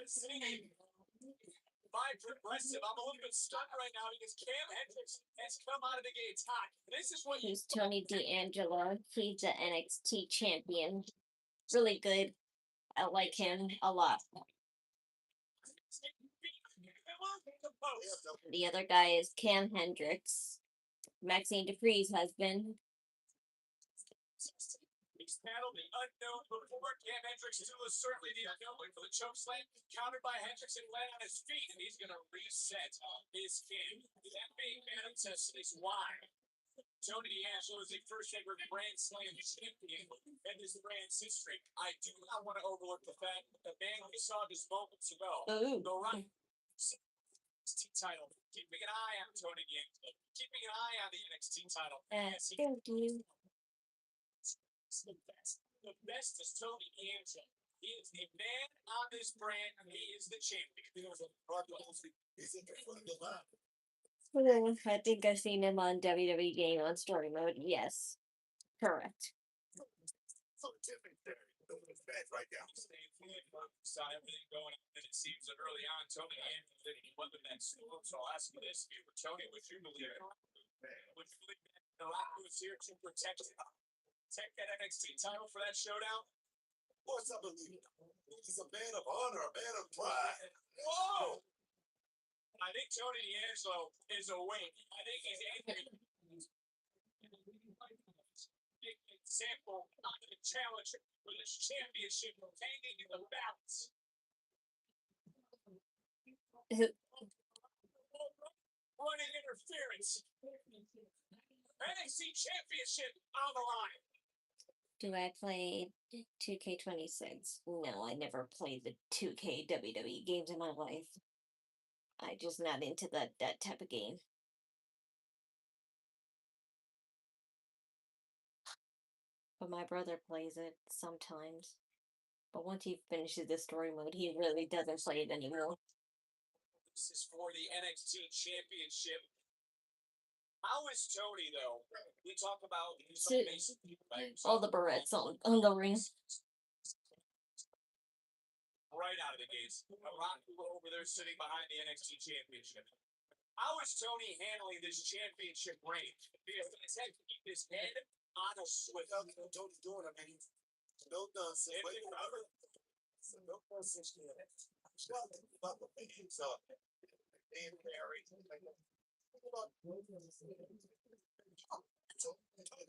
Vibe progressive. I'm a little bit stuck right now because Kam Hendrix has come out of the gates hot. This is what He's Tony D'Angelo. He's the NXT champion. Really good. I like him a lot. The other guy is Kam Hendrix, Maxine Dupree's husband. He's battled the unknown before. Kam Hendrix was certainly the unknown for the choke slam, countered by Hendrix and land on his feet, and he's going to reset his game. That being Adam says is why Tony D'Angelo is the first ever Grand Slam champion in this brand's history. I do not want to overlook the fact that the man we saw just moments ago, the right NXT title, keeping an eye on Tony D'Angelo, keeping an eye on the NXT title. Thank you. The best is Tony D'Angelo. He is a man on this brand, and he is the champion. He's in front of the line. I think I've seen him on WWE Game on Story Mode. Yes. Correct. So different there. Bad right now. Saw everything going on, and it seems that early on, Tony D'Angelo didn't weapon that sword. So I'll ask you this: Tony, would you believe it? Would you believe that the Lafuear was here to protect that NXT title for that showdown? Of course I believe it. He's a man of honor, a man of pride. Whoa! I think Tony D'Angelo is awake. I think he's angry. Example of the challenge for this championship hanging in the balance. Running interference. NXT championship on the line. Do I play 2K26? No, I never played the 2K WWE games in my life. I'm just not into that type of game. but my brother plays it sometimes. But once he finishes the story mode, he really doesn't play it anymore. This is for the NXT Championship. How is Tony, though? We talk about So, all the barrettes on the ring. Right out of the gates. A rock over there sitting behind the NXT Championship. How is Tony handling this championship reign? Because he's had to keep his head on a swivel. What Tony's doing, I mean, no nonsense. No nonsense. About the fans up. And Barry. Talk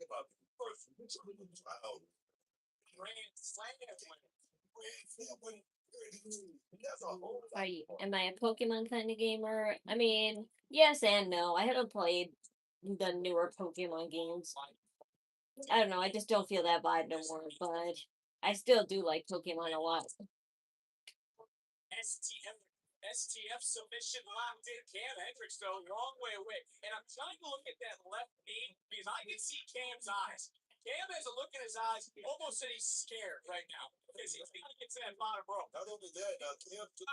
about first child. Grand Slam win. That's a whole Am I a Pokemon kind of gamer? I mean, yes and no. I haven't played the newer Pokemon games. I don't know. I just don't feel that vibe no more. But I still do like Pokemon a lot. STF submission locked in. Kam Hendrix, though, long way away. And I'm trying to look at that left knee because I can see Cam's eyes. Kam has a look in his eyes, almost that he's scared right now because he gets in that bottom row. Not only that, Cam took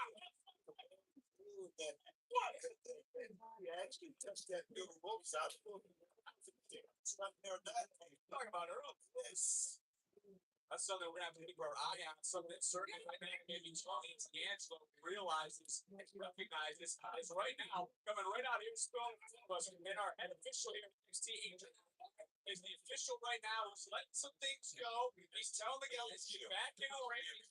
that. He actually touched that new ropes out. It's not there. Talking about earlier. Yes. That's something we're going to have to keep our eye on. Something that certainly right now maybe Tony D'Angelo realizes, recognizes is right now coming right out here, strong us in our head official here. Is the official right now who's letting some things go. He's telling the guys to get back in the ring.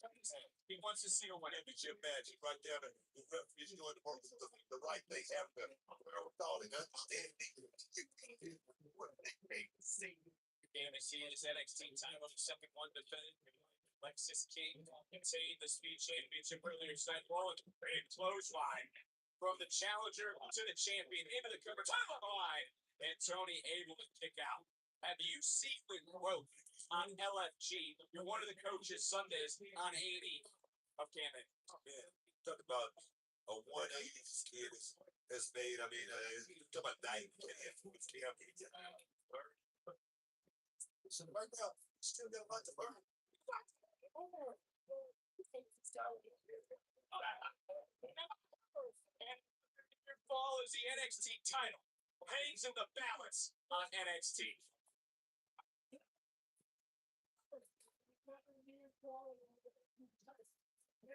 He wants to see a win. It's your magic right there. The referee's doing the right thing. Have the wherewithal and understanding. Game is seeing his NXT title, the second one defended. Lexis King contained the speed championship earlier tonight. Rolling a clothesline from the challenger to the champion into the cover title line. And Tony able to kick out. Have you seen the growth on LFG? You're one of the coaches Sundays on 80 of Kam Hendrix. Man, talk about a 180 this kid has made. I mean, talk about 9 with Kam. So right now, still got a lot to learn. And your fall is the NXT title. Hangs in the balance on NXT.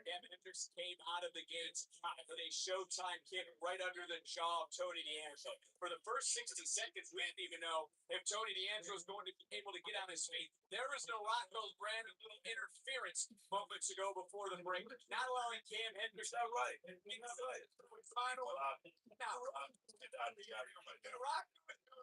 Kam Hendrix came out of the gates with a Showtime kick right under the jaw of Tony D'Angelo. For the first 60 seconds, we didn't even know if Tony D'Angelo was going to be able to get on his feet. There was no Rocco's brand of little interference moments ago before the break, not allowing Kam Hendrix. Not right. Not right. Final. Now, Rock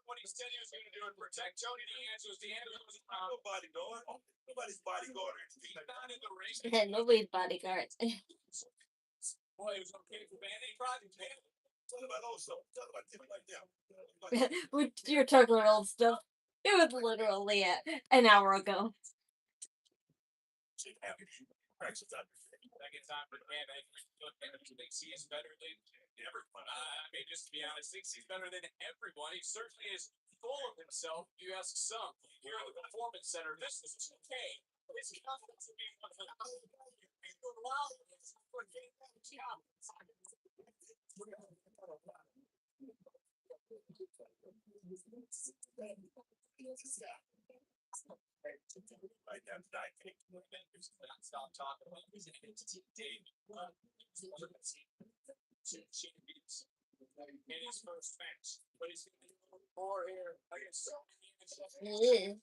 what he said he was going to do and protect Tony D'Angelo's. D'Angelo's nobody going. Nobody's bodyguard. He's not in the ring. Nobody's bodyguard. Boy, it was okay for Band-Aid Project. Talk about old stuff. Talk about different like that. You're talking about old stuff. It was literally an hour ago. Second time for Kam Hendrix. They see he's better than everyone. I mean, just to be honest, thinks he's better than everyone. He certainly is full of himself. You ask some here at the Performance Center. This is 2K. His confidence will be one of the Right now, tonight. Stop talking about his entity, Dave. Two champions in his first match, but he's going to do more here against so many. Yeah.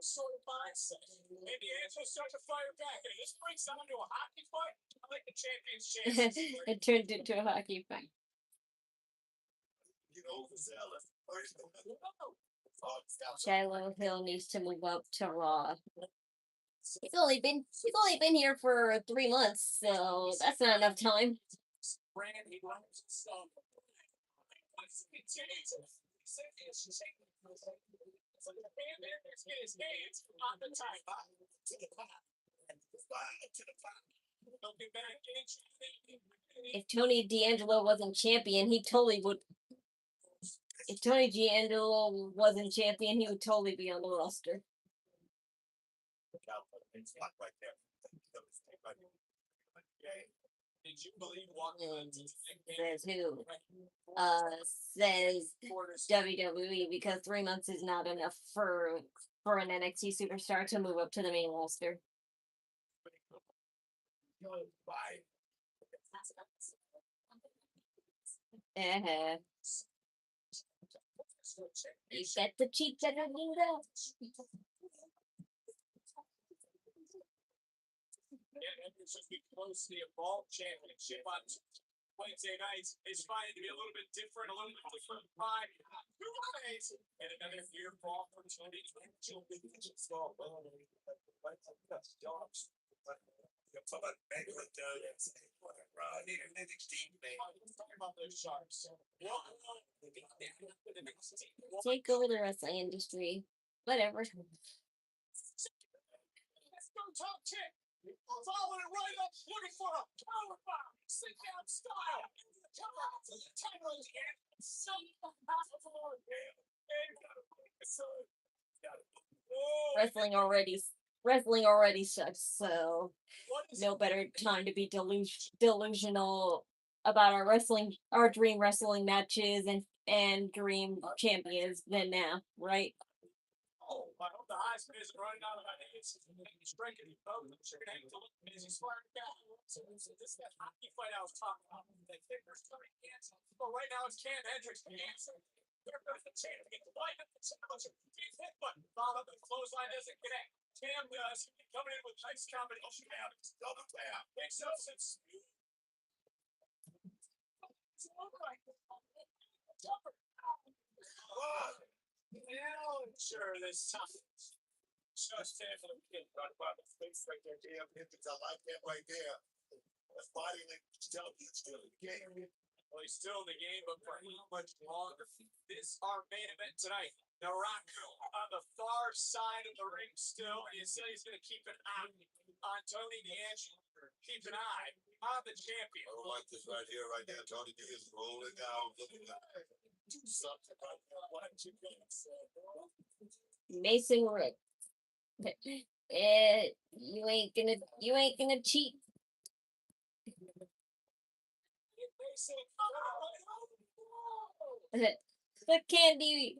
Sort of mindset. And D'Angelo starts to fire back, and this breaks down to a hockey fight. I like the champion's chances. It turned into a hockey fight. You know, overzealous. Shiloh Hill needs to move up to Raw. He's only been here for 3 months, so that's not enough time. Brand, he loves himself. Get his hands on the time. To the If Tony D'Angelo wasn't champion, he totally would. If Tony D'Angelo wasn't champion, he would totally be on the roster. It's not right there. Did you believe walking Says who? Says WWE, because 3 months is not enough for an NXT superstar to move up to the main roster. Uh-huh. You got the cheeks and everything else. Should be close to the Evolve Championship on Wednesday nights. It's finding to be a little bit different by 2 days. And another year for opportunity. Take over the wrestling industry. Whatever. Let's go, top chick. Following it right up, looking for a power bomb. Sit down style. Wrestling already sucks, so no better time to be delusional about our dream wrestling matches and dream champions than now, right? Oh, I hope the Heisman isn't running out of ideas. He's drinking his boat. I'm sure he's a smart guy. So this is that hockey fight I was talking about. They think there's coming cancer. But right now it's Kam Hendrix cancer. They're going to champion. Light up the challenger. He's hit button. Followed up the clothesline doesn't connect. Kam does. Coming in with nice combination. Double tap. Makes up some speed. Sure, this time. Just stand for the kid. Right there. Damn, Hendrix, I like that right there. That's body language telling you it's still in the game. Well, he's still in the game, but for how much longer? This our main event tonight. Naraku on the far side of the ring still. And he said he's going to keep an eye on Tony D'Angelo. Keep an eye on the champion. I like this right here, right there. Tony D is rolling down, looking at do something right there. Why don't you guys Mason Rick. You ain't gonna cheat. The candy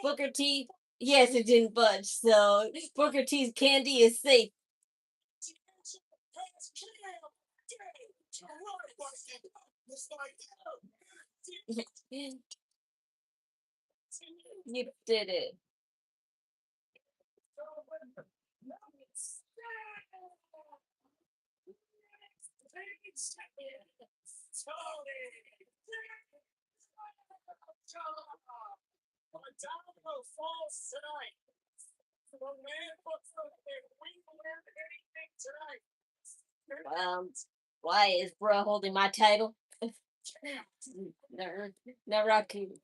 Booker T. Yes, it didn't budge, so Booker T's candy is safe. You did it. Domino falls tonight. The man looks like we learned anything tonight. Why is bro holding my title? Naraku.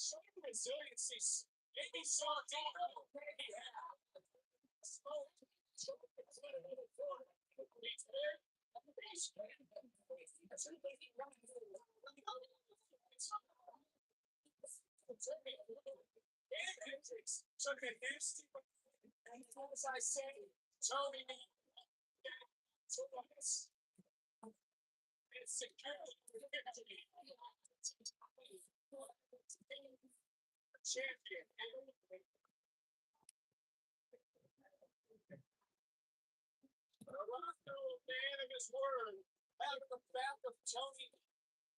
Showing resiliency. Maybe saw Dino. Took a nasty, and as I say, Tony, it's security. Champion. Man of his word, having the back of Tony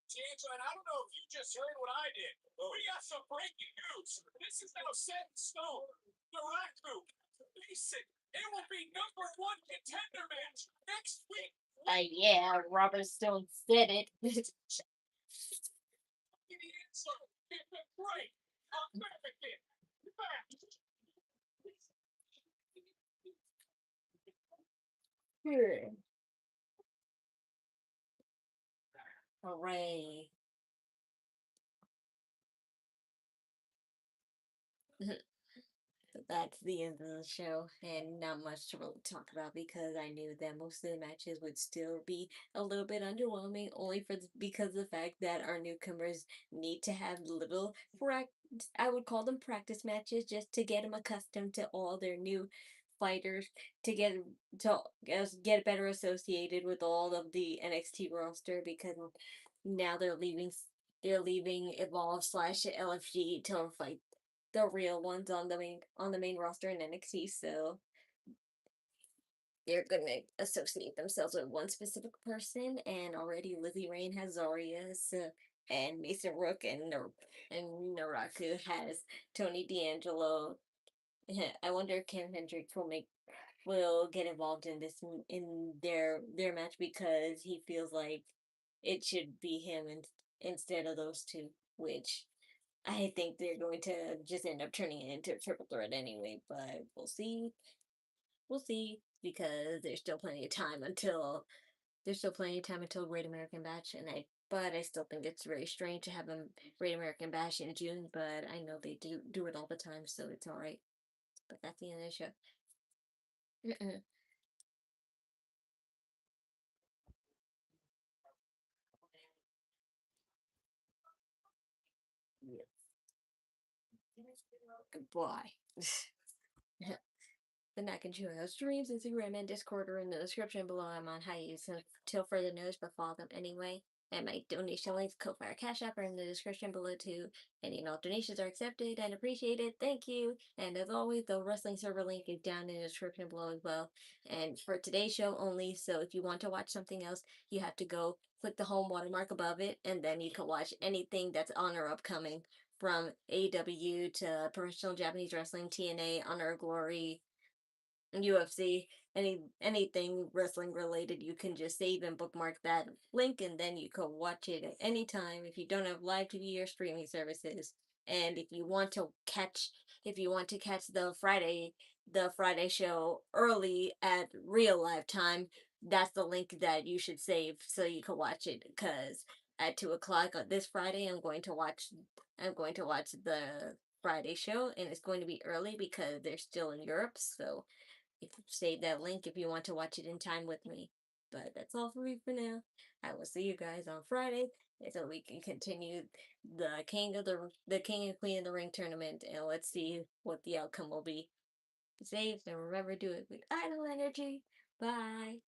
D'Angelo, and I don't know if you just heard what I did, but we got some breaking news. This is now set in stone. The Rock Group, basic, it will be #1 contender match next week. Yeah, Robert Stone said it. Great. American match. Hooray. that's the end of the show, and not much to really talk about because I knew that most of the matches would still be a little bit underwhelming, only because of the fact that our newcomers need to have little I would call them practice matches just to get them accustomed to all their new fighters to get better associated with all of the NXT roster because now they're leaving Evolve slash LFG to fight the real ones on the main roster in NXT. So they're gonna associate themselves with one specific person, and already Lizzy Rain has Zaria, and Mason Rook and Naraku has Tony D'Angelo. I wonder if Kam Hendrix will get involved in their match because he feels like it should be him instead of those two, which I think they're going to just end up turning it into a triple threat anyway, but we'll see. We'll see because there's still plenty of time until Great American Bash, but I still think it's very strange to have a Great American Bash in June, but I know they do it all the time, so it's all right. But that's the end of the show. Goodbye. The Mac and Chew House streams, Instagram, and Discord are in the description below. I'm on hiatus until further notice, but follow them anyway. And my donation links, Ko-Fi, Cash App are in the description below too. Any and all donations are accepted and appreciated. Thank you. And as always, the wrestling server link is down in the description below as well. And for today's show only, so if you want to watch something else, you have to go click the home watermark above it, and then you can watch anything that's on or upcoming from AEW to Professional Japanese Wrestling, TNA, Honor Glory, UFC, anything wrestling related, you can just save and bookmark that link, and then you can watch it at any time if you don't have live TV or streaming services. And if you want to catch the Friday show early at real live time, that's the link that you should save so you can watch it. Because at 2 o'clock on this Friday, I'm going to watch the Friday show, and it's going to be early because they're still in Europe. So save that link if you want to watch it in time with me. But that's all for me for now. I will see you guys on Friday so we can continue the King and Queen of the Ring tournament, and let's see what the outcome will be. Be safe and remember, do it with idle energy. Bye.